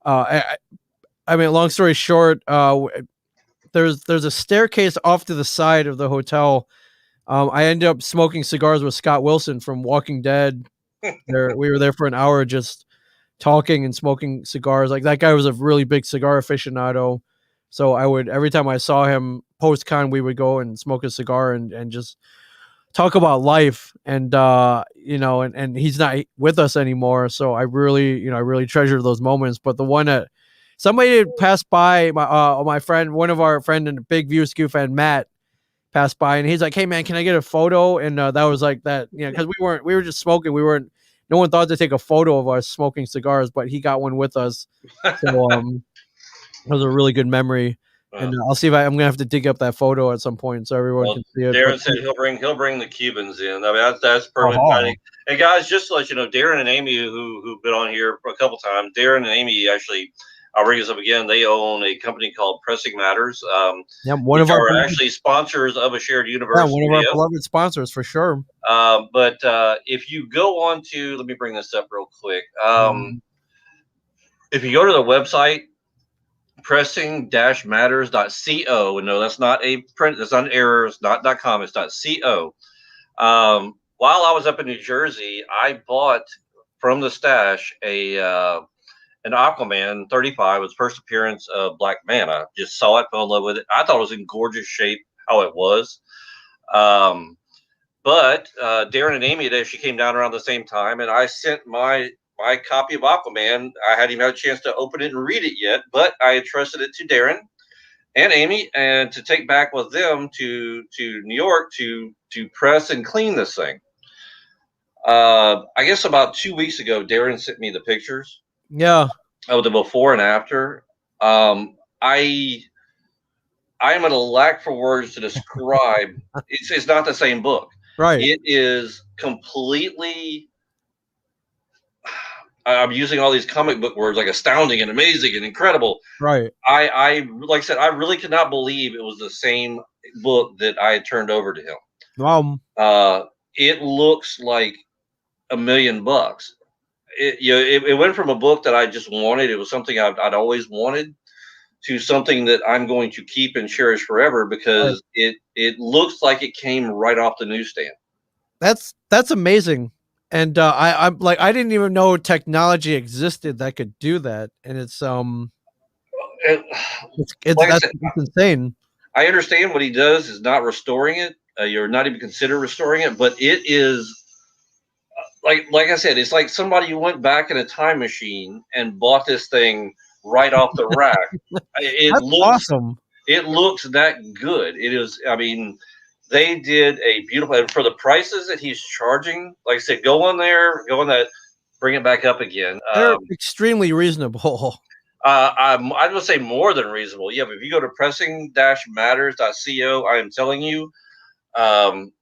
I, I mean, long story short, there's a staircase off to the side of the hotel. I ended up smoking cigars with Scott Wilson from Walking Dead. There, we were there for an hour just talking and smoking cigars. Like that guy was a really big cigar aficionado. So I would every time I saw him post con, we would go and smoke a cigar and just talk about life. And and he's not with us anymore. So I really treasure those moments. But the one that somebody had passed by, my friend, one of our friend and big View Skew fan, Matt, passed by and he's like, "Hey man, can I get a photo?" And that was like that, because we were just smoking. We weren't. No one thought to take a photo of us smoking cigars, but he got one with us. So it was a really good memory. And I'll see if I'm gonna have to dig up that photo at some point so everyone Well, can see it. But Darren said he'll bring the Cubans in. I mean, that's permanent. oh, And guys, just to let you know, Darren and Amy, who've been on here for a couple times, Darren and Amy actually, I'll bring this up again. They own a company called Pressing Matters, yeah, which are actually sponsors of a shared universe one of our video. beloved sponsors for sure. But if you go on to, let me bring this up real quick. If you go to the website pressing-matters.co, and no, that's not a print, that's not an error, it's not .com, it's .co. While I was up in New Jersey, I bought from the stash an Aquaman 35, its first appearance of Black Manta. Just saw it, fell in love with it. I thought it was in gorgeous shape how it was. But Darren and Amy, they came down around the same time, and I sent my copy of Aquaman. I hadn't even had a chance to open it and read it yet, but I entrusted it to Darren and Amy, and to take back with them to New York to press and clean this thing. I guess about 2 weeks ago, Darren sent me the pictures. Yeah. Of the before and after. I am at a lack for words to describe. It's not the same book. Right. It is completely. I'm using all these comic book words like astounding and amazing and incredible. Right. I like I said, I really could not believe it was the same book that I had turned over to him. It looks like $1 million. It went from a book that I just wanted. It was something I'd always wanted, to something that I'm going to keep and cherish forever, because it looks like it came right off the newsstand. That's amazing. And I'm like, I didn't even know technology existed that could do that. And it's that's insane. I understand what he does is not restoring it. You're not even consider restoring it, but it is like I said, it's like somebody went back in a time machine and bought this thing right off the rack. It looks awesome. It looks that good. It is. I mean, they did a beautiful, and for the prices that he's charging. Like I said, go on that, bring it back up again. They're extremely reasonable. I would say more than reasonable. Yeah, but if you go to pressing-matters.co, I am telling you,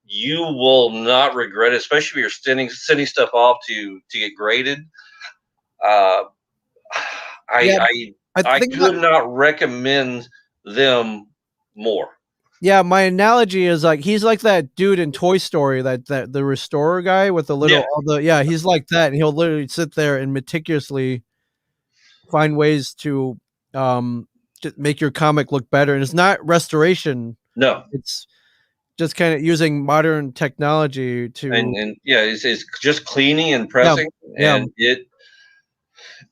you will not regret it, especially if you're sending stuff off to get graded. I could not recommend them more. Yeah, my analogy is like he's like that dude in Toy Story, that the restorer guy with the little he's like that, and he'll literally sit there and meticulously find ways to make your comic look better. And it's not restoration. No, it's just kind of using modern technology to and it's just cleaning and pressing, and it.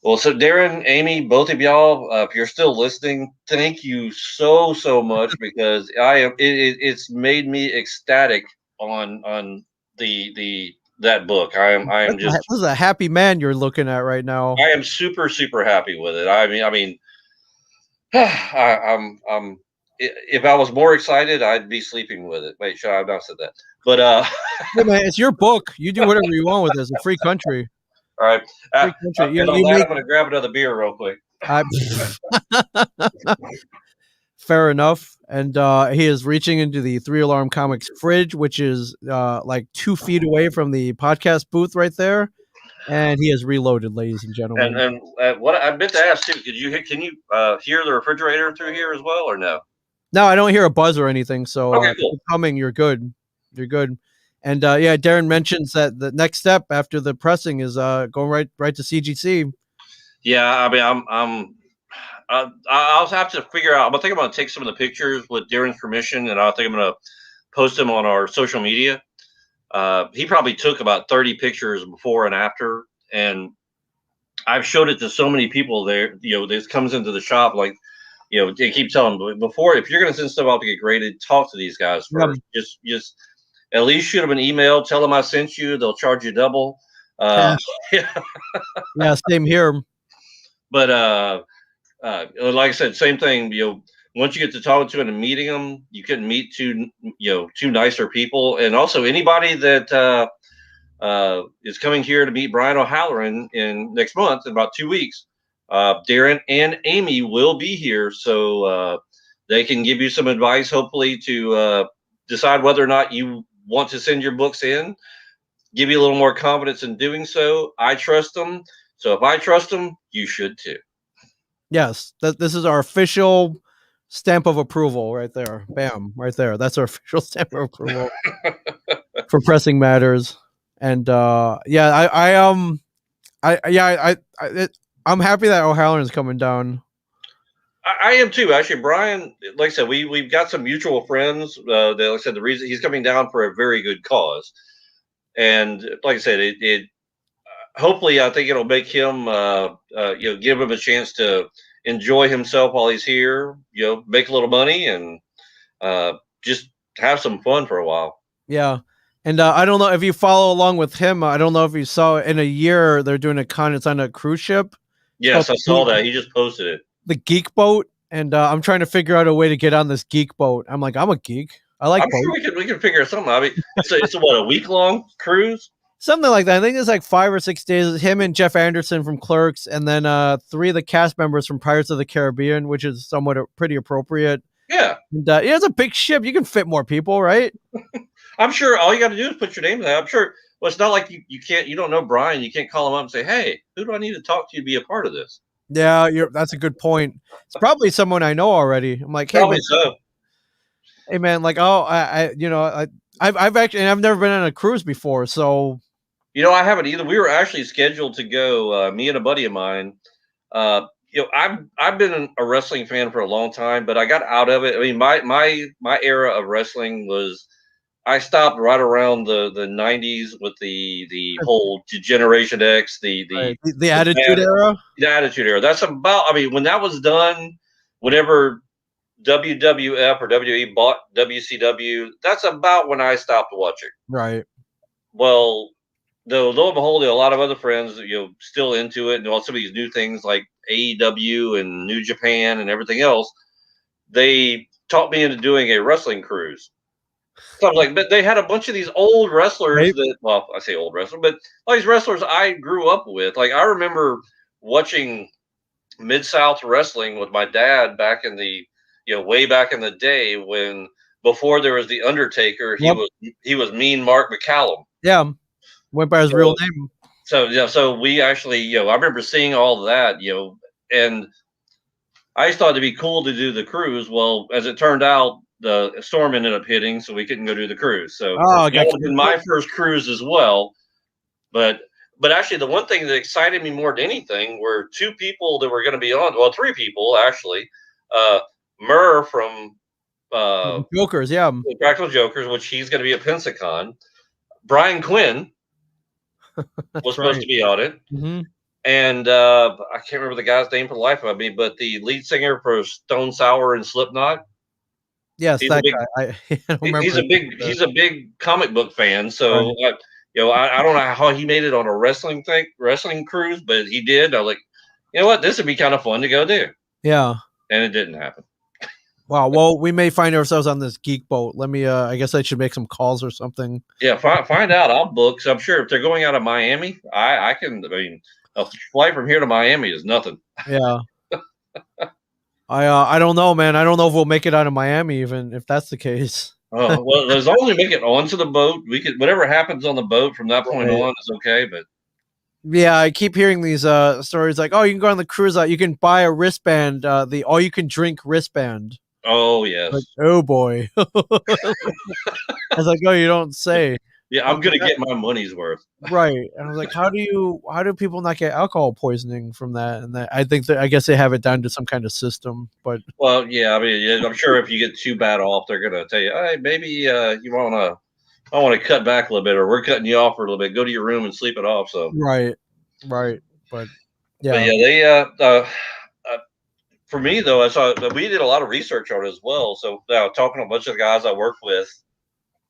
Well, so Darren, Amy, both of y'all, if you're still listening, thank you so much, because it's made me ecstatic on that book. I am just. This is a happy man you're looking at right now. I am super happy with it. I mean, I'm. If I was more excited, I'd be sleeping with it. Wait, I've not said that. But hey man, it's your book. You do whatever you want with it. It's a free country. All right. I'm going to grab another beer real quick. Fair enough. And he is reaching into the 3 Alarm Comics fridge, which is like 2 feet away from the podcast booth right there. And he has reloaded, ladies and gentlemen. And what I meant to ask too, can you hear the refrigerator through here as well, or no? No, I don't hear a buzz or anything. So okay, cool. Coming, you're good. You're good. And Darren mentions that the next step after the pressing is going right to CGC. Yeah, I mean, I'll have to figure out. I think I'm going to take some of the pictures with Darren's permission, and I think I'm going to post them on our social media. He probably took about 30 pictures before and after, and I've showed it to so many people there. This comes into the shop, like, they keep telling them before, if you're going to send stuff off to get graded, talk to these guys first. Just at least shoot them an email, tell them I sent you. They'll charge you double. Yeah, same here. But like I said, same thing. Once you get to talking to them and meeting them, you can meet two nicer people, and also anybody that is coming here to meet Brian O'Halloran in next month in about 2 weeks. Darren and Amy will be here, so They can give you some advice, hopefully, to decide whether or not you want to send your books in. Give you a little more confidence in doing so. I trust them, so if I trust them, you should too. Yes, this is our official stamp of approval right there. Bam, right there. That's our official stamp of approval for pressing matters. And yeah, I'm happy that O'Halloran's coming down. I am too, actually. Brian, like I said, we've got some mutual friends. That, like I said, the reason he's coming down for a very good cause, and like I said, it hopefully I think it'll make him, give him a chance to enjoy himself while he's here. Make a little money and just have some fun for a while. Yeah. And I don't know if you follow along with him. I don't know if you saw in a year they're doing a con. It's on a cruise ship. Yes, I saw that. He just posted it. The Geek Boat, and I'm trying to figure out a way to get on this Geek Boat. I'm like, I'm a geek. I like. I'm sure we can figure something out. I mean, it's what, a week long cruise. Something like that. I think it's like 5 or 6 days. Him and Jeff Anderson from Clerks, and then 3 of the cast members from Pirates of the Caribbean, which is somewhat pretty appropriate. Yeah. And, it's a big ship. You can fit more people, right? I'm sure all you got to do is put your name there. I'm sure. Well, it's not like you don't know Brian. You can't call him up and say, "Hey, who do I need to talk to be a part of this?" Yeah, that's a good point. It's probably someone I know already. I'm like, hey, probably man, so. Hey man, like, oh, I've actually, and I've never been on a cruise before, so. I haven't either. We were actually scheduled to go. Me and a buddy of mine. I've been a wrestling fan for a long time, but I got out of it. I mean, my era of wrestling was. I stopped right around the 90s with the whole Generation X, the Attitude Era. The Attitude Era. That's about. I mean, when that was done, whenever WWF or WWE bought WCW, that's about when I stopped watching. Right. Well, though, lo and behold, a lot of other friends, still into it, and all some of these new things like AEW and New Japan and everything else. They talked me into doing a wrestling cruise. So I was like, but they had a bunch of these old wrestlers that, well, I say old wrestlers, but all these wrestlers I grew up with. Like, I remember watching Mid-South Wrestling with my dad back in the, way back in the day when, before there was The Undertaker, he was Mean Mark McCallum. Yeah. Went by his real name. So we actually, I remember seeing all of that, and I just thought it'd be cool to do the cruise. Well, as it turned out, the storm ended up hitting, so we couldn't go do the cruise. So that would have been my first cruise as well. But actually, the one thing that excited me more than anything were 2 people that were going to be on. Well, 3 people actually. Murr from Jokers, yeah, Practical Jokers, which he's going to be at Pensacon. Brian Quinn was supposed to be on it. Mm-hmm. And I can't remember the guy's name for the life of me, but the lead singer for Stone Sour and Slipknot. Yes, that guy. I don't remember. He's a big comic book fan. So I don't know how he made it on a wrestling cruise, but he did. I was like, you know what, this would be kind of fun to go do. Yeah, and it didn't happen. Wow. Well, we may find ourselves on this Geek Boat. Let me. I guess I should make some calls or something. Yeah, find out. I'll book. So I'm sure if they're going out of Miami, I can. I mean, a flight from here to Miami is nothing. Yeah. I don't know, man. I don't know if we'll make it out of Miami, even if that's the case. Oh, well, as long as we make it onto the boat, we could. Whatever happens on the boat from that point on is okay. But yeah, I keep hearing these stories like, oh, you can go on the cruise. You can buy a wristband, the all you can drink wristband. Oh yes. Like, oh boy. I was like, oh, you don't say. Yeah, I'm gonna get my money's worth. Right. And I was like, how do people not get alcohol poisoning from that? And I guess they have it down to some kind of system. But well, yeah, I mean, I'm sure if you get too bad off, they're gonna tell you, hey, maybe you want to cut back a little bit, or we're cutting you off for a little bit. Go to your room and sleep it off. So right. But yeah, they for me though, I saw we did a lot of research on it as well. So talking to a bunch of the guys I work with,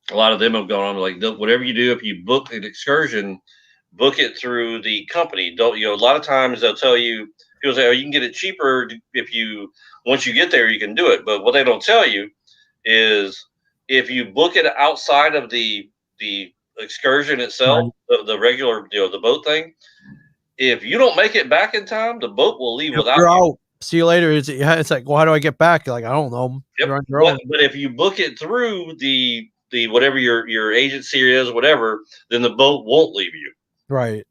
a lot of them have gone on like, whatever you do, if you book an excursion, book it through the company. Don't a lot of times they'll tell you, people say, oh, you can get it cheaper once you get there, you can do it. But what they don't tell you is if you book it outside of the excursion itself, the regular, the boat thing, if you don't make it back in time, the boat will leave without you. See you later. It's like, well, how do I get back? You're like, I don't know. Yep. You're on your own. But if you book it through the whatever your agency is, whatever, then the boat won't leave you. Right.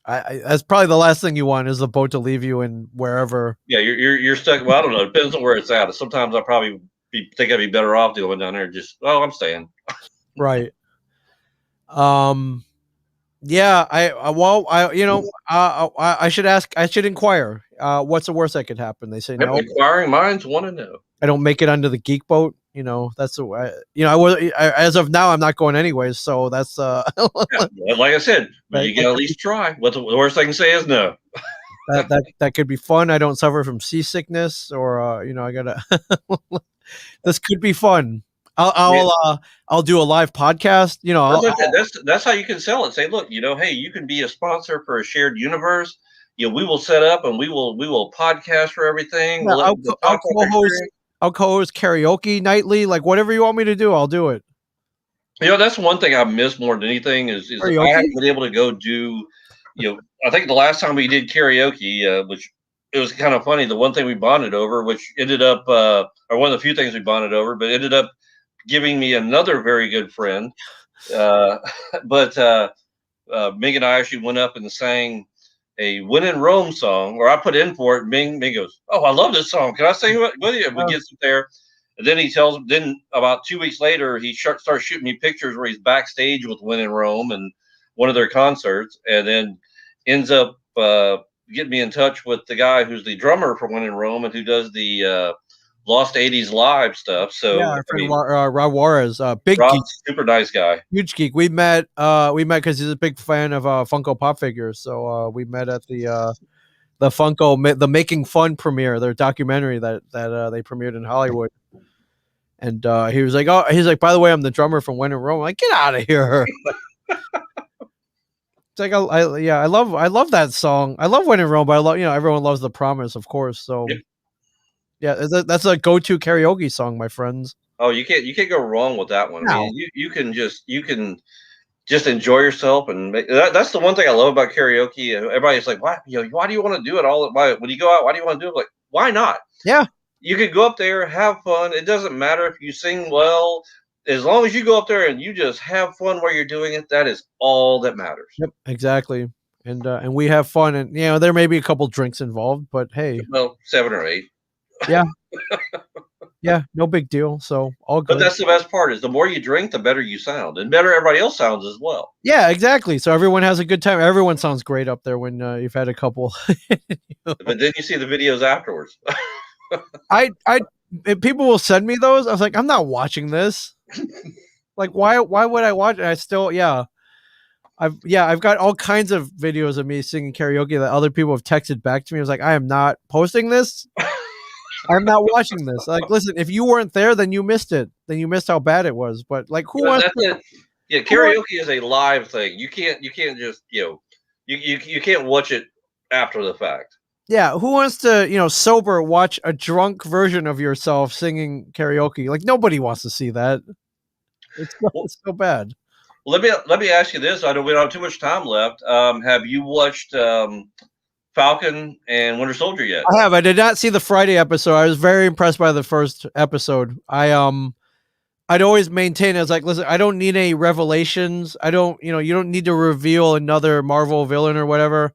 That's probably the last thing you want is the boat to leave you in wherever. Yeah, you're stuck. Well, I don't know. It depends on where it's at. Sometimes I probably think I'd be better off going down there. Just I'm staying. Right. Um. Yeah. I should ask. I should inquire. What's the worst that could happen? They say no. Inquiring minds want to know. I don't make it onto the geek boat. That's the way. I was. As of now, I'm not going anyways. So that's. Yeah, like I said, you can at least try. What the worst I can say is no. that could be fun. I don't suffer from seasickness, or I gotta. This could be fun. I'll do a live podcast. That's how you can sell it. Say, look, hey, you can be a sponsor for a shared universe. We will set up and we will podcast for everything. Yeah, We'll I'll co-host karaoke nightly. Like whatever you want me to do, I'll do it. That's one thing I miss more than anything is I haven't been able to go do. I think the last time we did karaoke, which it was kind of funny. The one thing we bonded over, which ended up, or one of the few things we bonded over, but ended up giving me another very good friend. But Ming and I actually went up and sang a "When in Rome" song, or I put in for it. Ming goes, "Oh, I love this song. Can I sing it with you?" And we get there, and then he tells. Then about 2 weeks later, he starts shooting me pictures where he's backstage with "When in Rome" and one of their concerts, and then ends up getting me in touch with the guy who's the drummer for "When in Rome" and who does the Lost 80s live stuff. So yeah, our friend Rob Juarez, big Rob's geek, super nice guy, huge geek. We met because he's a big fan of Funko Pop figures. So we met at the Funko the Making Fun premiere, their documentary that they premiered in Hollywood. And he was like, by the way, I'm the drummer from When in Rome. I'm like, get out of here. It's like I love that song. I love When in Rome, but I love everyone loves The Promise, of course. So. Yep. Yeah, that's a go-to karaoke song, my friends. Oh, you can't go wrong with that one. No. I mean, you can just enjoy yourself, and that's the one thing I love about karaoke. Everybody's like, why do you want to do it all? When you go out, why do you want to do it? Like, why not? Yeah, you could go up there, have fun. It doesn't matter if you sing well, as long as you go up there and you just have fun while you're doing it. That is all that matters. Yep, exactly. And we have fun, and there may be a couple drinks involved, but hey, well, 7 or 8. Yeah. Yeah, no big deal. So all good. But that's the best part is the more you drink, the better you sound, and better everybody else sounds as well. Yeah, exactly. So everyone has a good time. Everyone sounds great up there when you've had a couple. But then you see the videos afterwards. People will send me those. I was like, I'm not watching this. Like, why would I watch it? I still, I've got all kinds of videos of me singing karaoke that other people have texted back to me. I was like, I am not posting this. I'm not watching this. Like, listen, if you weren't there, then you missed it. Then you missed how bad it was. But like, who wants? Yeah, karaoke is a live thing. You can't just you can't watch it after the fact. Yeah, who wants to sober watch a drunk version of yourself singing karaoke? Like nobody wants to see that. It's so bad. Let me ask you this. I know we don't have too much time left. Have you watched Falcon and Winter Soldier yet? I have. I did not see the Friday episode. I was very impressed by the first episode. I'd always maintain, I was like, listen, I don't need any revelations. I don't, you don't need to reveal another Marvel villain or whatever.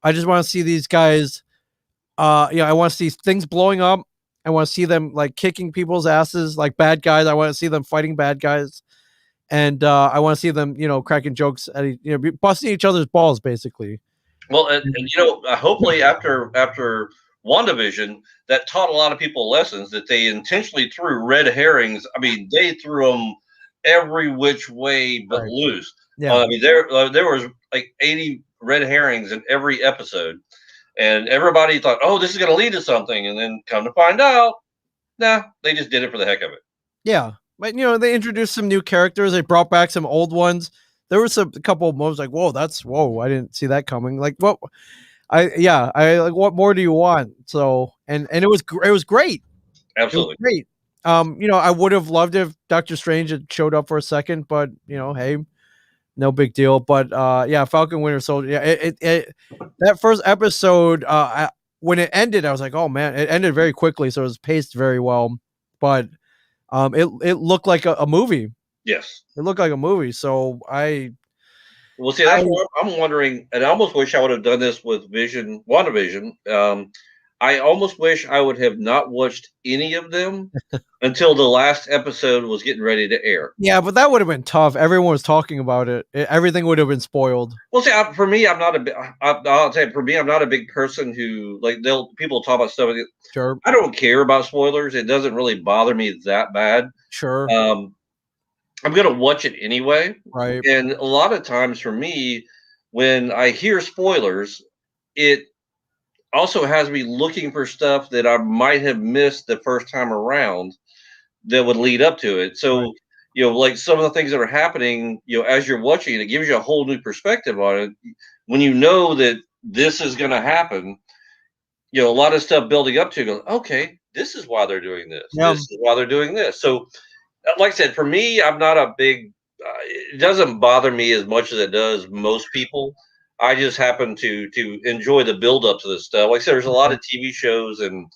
I just want to see these guys. I want to see things blowing up. I want to see them like kicking people's asses like bad guys. I want to see them fighting bad guys. And I want to see them, cracking jokes at busting each other's balls, basically. Well, and hopefully after WandaVision, that taught a lot of people lessons that they intentionally threw red herrings. I mean, they threw them every which way but loose. Yeah. I mean, there was like 80 red herrings in every episode, and everybody thought, "Oh, this is going to lead to something," and then come to find out, nah, they just did it for the heck of it. Yeah, but they introduced some new characters. They brought back some old ones. There was a couple of moments like, whoa, I didn't see that coming. Like, what? What more do you want? So, and it was great. Absolutely. It was great. I would have loved if Doctor Strange had showed up for a second, but hey, no big deal. But Falcon Winter Soldier. Yeah, that first episode, when it ended, I was like, oh man, it ended very quickly, so it was paced very well. But it looked like a movie. Yes. It looked like a movie. So Well, see, I that's what I'm wondering, and I almost wish I would have done this with WandaVision. I almost wish I would have not watched any of them until the last episode was getting ready to air. yeah, but that would have been tough. Everyone was talking about it. Everything would have been spoiled. Well, see, for me, I'm not a big. I'll tell you, for me, I'm not a big person who like they'll people talk about stuff. Sure, I don't care about spoilers. It doesn't really bother me that bad. sure, Um, I'm gonna watch it anyway, right. and a lot of times for me, when I hear spoilers, it also has me looking for stuff that I might have missed the first time around that would lead up to it. Right. So, like some of the things that are happening, as you're watching it, it gives you a whole new perspective on it. When you know that this is going to happen, a lot of stuff building up to go, okay, this is why they're doing this. Yeah, This is why they're doing this. So, like I said, for me, I'm not a big. It doesn't bother me as much as it does most people. I just happen to enjoy the build up to this stuff. Like I said, there's a lot of TV shows and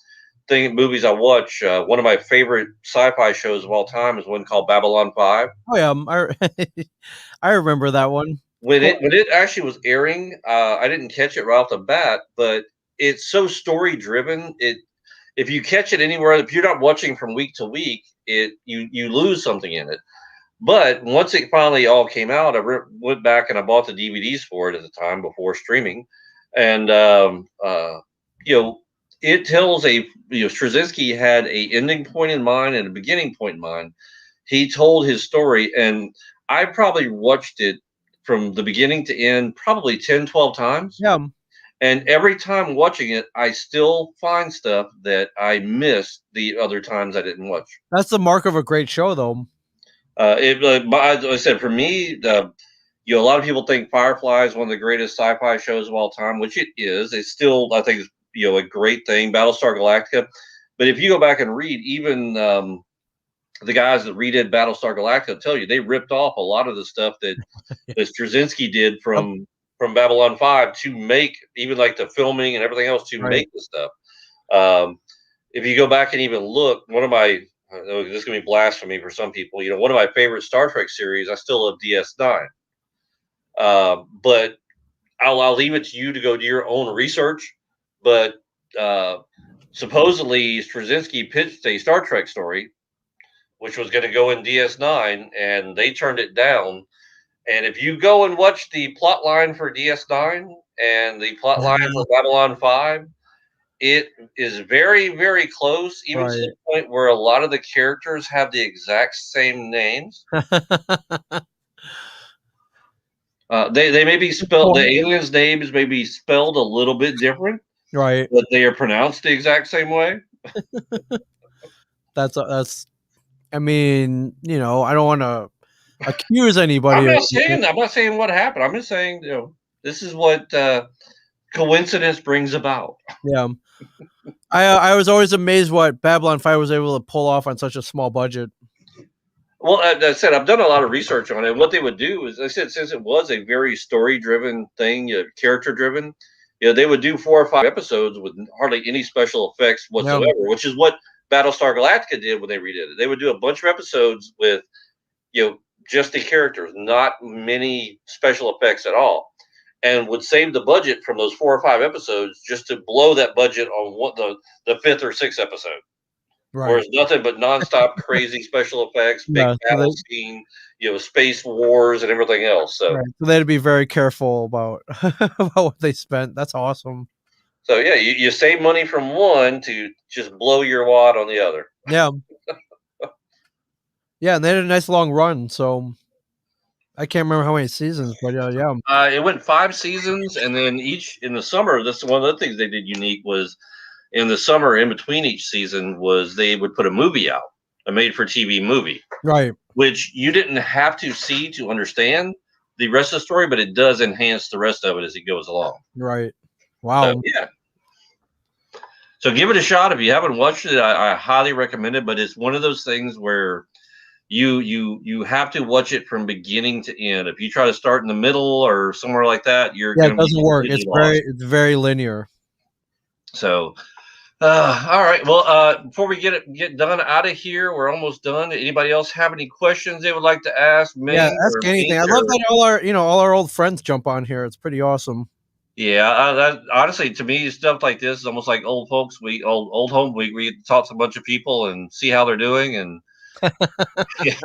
movies I watch. One of my favorite sci-fi shows of all time is one called Babylon 5. oh yeah, I remember that one. When it actually was airing, I didn't catch it right off the bat, but it's so story driven. It If you catch it anywhere, if you're not watching from week to week, you lose something in it. But once it finally all came out, I went back and I bought the DVDs for it at the time before streaming, and you know, it tells Straczynski had a ending point in mind and a beginning point in mind. He told his story, and I probably watched it from the beginning to end probably 10, 12 times. Yeah, And every time watching it, I still find stuff that I missed the other times I didn't watch. that's the mark of a great show, though. As I said, for me, a lot of people think Firefly is one of the greatest sci-fi shows of all time, which it is. It's still, I think, a great thing. Battlestar Galactica, but if you go back and read, even the guys that redid Battlestar Galactica tell you they ripped off a lot of the stuff that Straczynski did Yep, from Babylon 5 to make even like the filming and everything else to right. make the stuff. If you go back and even look, one of my this is gonna be blasphemy for some people. One of my favorite Star Trek series, I still love DS9. But I'll leave it to you to go do your own research. But uh, supposedly Straczynski pitched a Star Trek story, which was going to go in DS9, and they turned it down. And if you go and watch the plot line for DS9 and the plot line for Babylon 5, it is very, very close, even to Right. the point where a lot of the characters have the exact same names. They may be spelled, the aliens' names may be spelled a little bit different, Right. but they are pronounced the exact same way. That's. I mean, I don't want to accuse anybody of. I'm not saying what happened. I'm just saying, this is what coincidence brings about. Yeah. I was always amazed what Babylon 5 was able to pull off on such a small budget. Well, as I said, I've done a lot of research on it. What they would do is, I said, since it was a very story-driven thing, character-driven, they would do 4 or 5 episodes with hardly any special effects Yeah. whatsoever, which is what Battlestar Galactica did when they redid it. They would do a bunch of episodes with, just the characters, not many special effects at all, and would save the budget from those 4 or 5 episodes just to blow that budget on what the 5th or 6th episode. Where Right. it's nothing but nonstop crazy special effects, big Yeah. battle scene, space wars and everything else. So, Right. So they had to be very careful about about what they spent. That's awesome. so yeah, you save money from one to just blow your wad on the other. Yeah. Yeah, and they had a nice long run. So I can't remember how many seasons, but yeah. It went 5 seasons, and then each in the summer. This is one of the things they did unique was in the summer, in between each season, was they would put a movie out, a made-for-TV movie, Right. which you didn't have to see to understand the rest of the story, but it does enhance the rest of it as it goes along. Right. Wow. So, yeah. So give it a shot if you haven't watched it. I highly recommend it, but it's one of those things where you have to watch it from beginning to end. If you try to start in the middle or somewhere like that, you're Yeah, going it to be doesn't work. completely lost. It's very linear. So, all right. Well, before we get done out of here, we're almost done. Anybody else have any questions they would like to ask Yeah, Ming ask or anything. me? I love Or that all our old friends jump on here. It's pretty awesome. yeah, that honestly to me stuff like this is almost like old folks week, old home week. We talk to a bunch of people and see how they're doing, and yeah.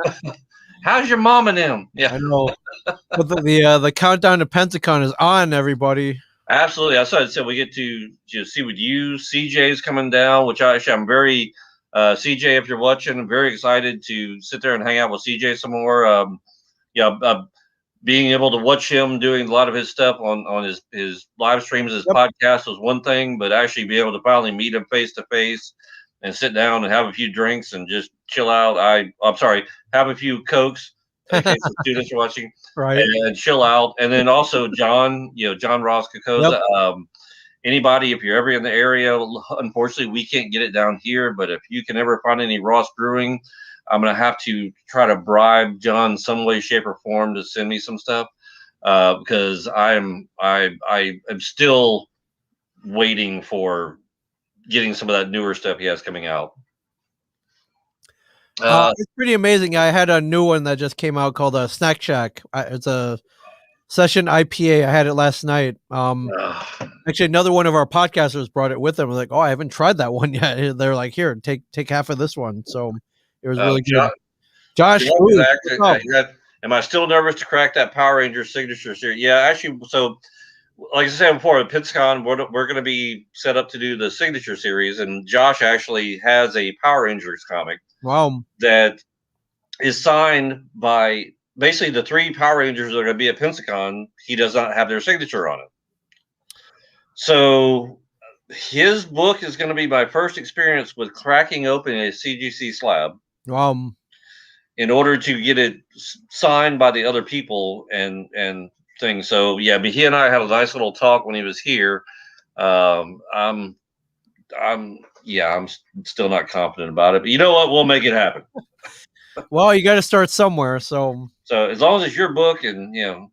How's your mom and them? Yeah, I know. But the countdown to Pentacon is on, everybody. absolutely. I said we get to just see with you. CJ's coming down, which I'm very CJ. If you're watching, I'm very excited to sit there and hang out with CJ some more. Yeah, being able to watch him doing a lot of his stuff on his live streams, his Yep. podcast was one thing, but actually be able to finally meet him face to face and sit down and have a few drinks and just chill out. I'm sorry, have a few cokes in case the students are watching Right. and chill out. And then also John, John Ross Yep. Kokoza. Anybody, if you're ever in the area, unfortunately we can't get it down here, but if you can ever find any Ross Brewing, I'm gonna have to try to bribe John some way, shape, or form to send me some stuff because I am still waiting for getting some of that newer stuff he has coming out. It's pretty amazing. I had a new one that just came out called a Snack Shack. It's a session IPA. I had it last night. Actually, another one of our podcasters brought it with them. I was like, "Oh, I haven't tried that one yet." They're like, "Here, take half of this one." So it was really good. Josh, John is ooh, actually, what's up? am I still nervous to crack that Power Ranger signature series? Yeah, actually, so like I said before, at PitsCon, we're going to be set up to do the signature series, and Josh actually has a Power Rangers comic Wow. that is signed by basically the three Power Rangers that are going to be at PensaCon. He does not have their signature on it. So his book is going to be my first experience with cracking open a CGC slab in order to get it signed by the other people and things. So yeah, but he and I had a nice little talk when he was here. Um, I'm I'm still not confident about it, but you know what? We'll make it happen. Well, you got to start somewhere. So As long as it's your book and yeah.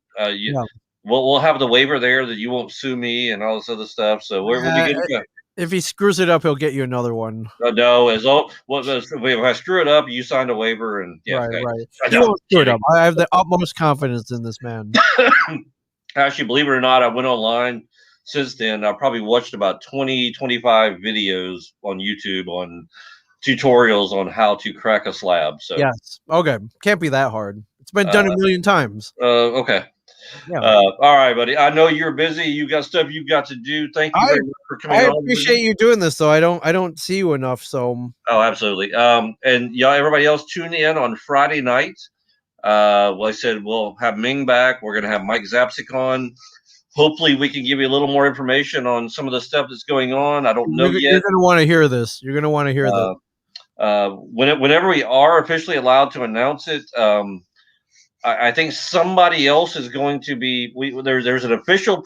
we'll have the waiver there that you won't sue me and all this other stuff. So we'll be good to go. If he screws it up, he'll get you another one. No, as all if I screw it up, you signed a waiver, and yeah, Right, okay. right. I He know. won't screw it up. I have the utmost confidence in this man. Actually, believe it or not, I went online since then. I probably watched about 20, 25 videos on YouTube on tutorials on how to crack a slab. So Yes. Okay. Can't be that hard. It's been done a million times. okay. Yeah. All right, buddy. I know you're busy. You got stuff you got to do. Thank you very much for coming I on. appreciate you doing this though. I don't see you enough, so Oh, absolutely. And y'all, everybody else, tune in on Friday night. Like I said, we'll have Ming back. We're gonna have Mike Zapsik on. Hopefully, we can give you a little more information on some of the stuff that's going on. I don't know you're yet. gonna want to hear this. You're gonna want to hear this. Whenever we are officially allowed to announce it, I think somebody else is going to be. There's an official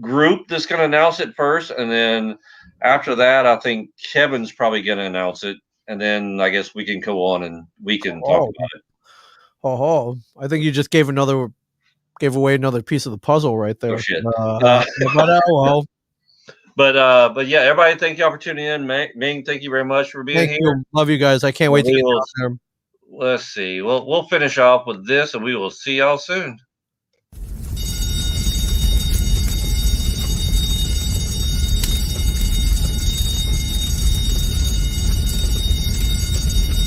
group that's going to announce it first, and then after that, I think Kevin's probably going to announce it, and then I guess we can go on and we can talk about it. Oh, I think you just gave away another piece of the puzzle right there. Oh shit! Well, but yeah, everybody, thank y'all for tuning in. Ming, thank you very much for being thank here. you. Love you guys. I can't wait to get down there. Let's see. We'll finish off with this, and we will see y'all soon.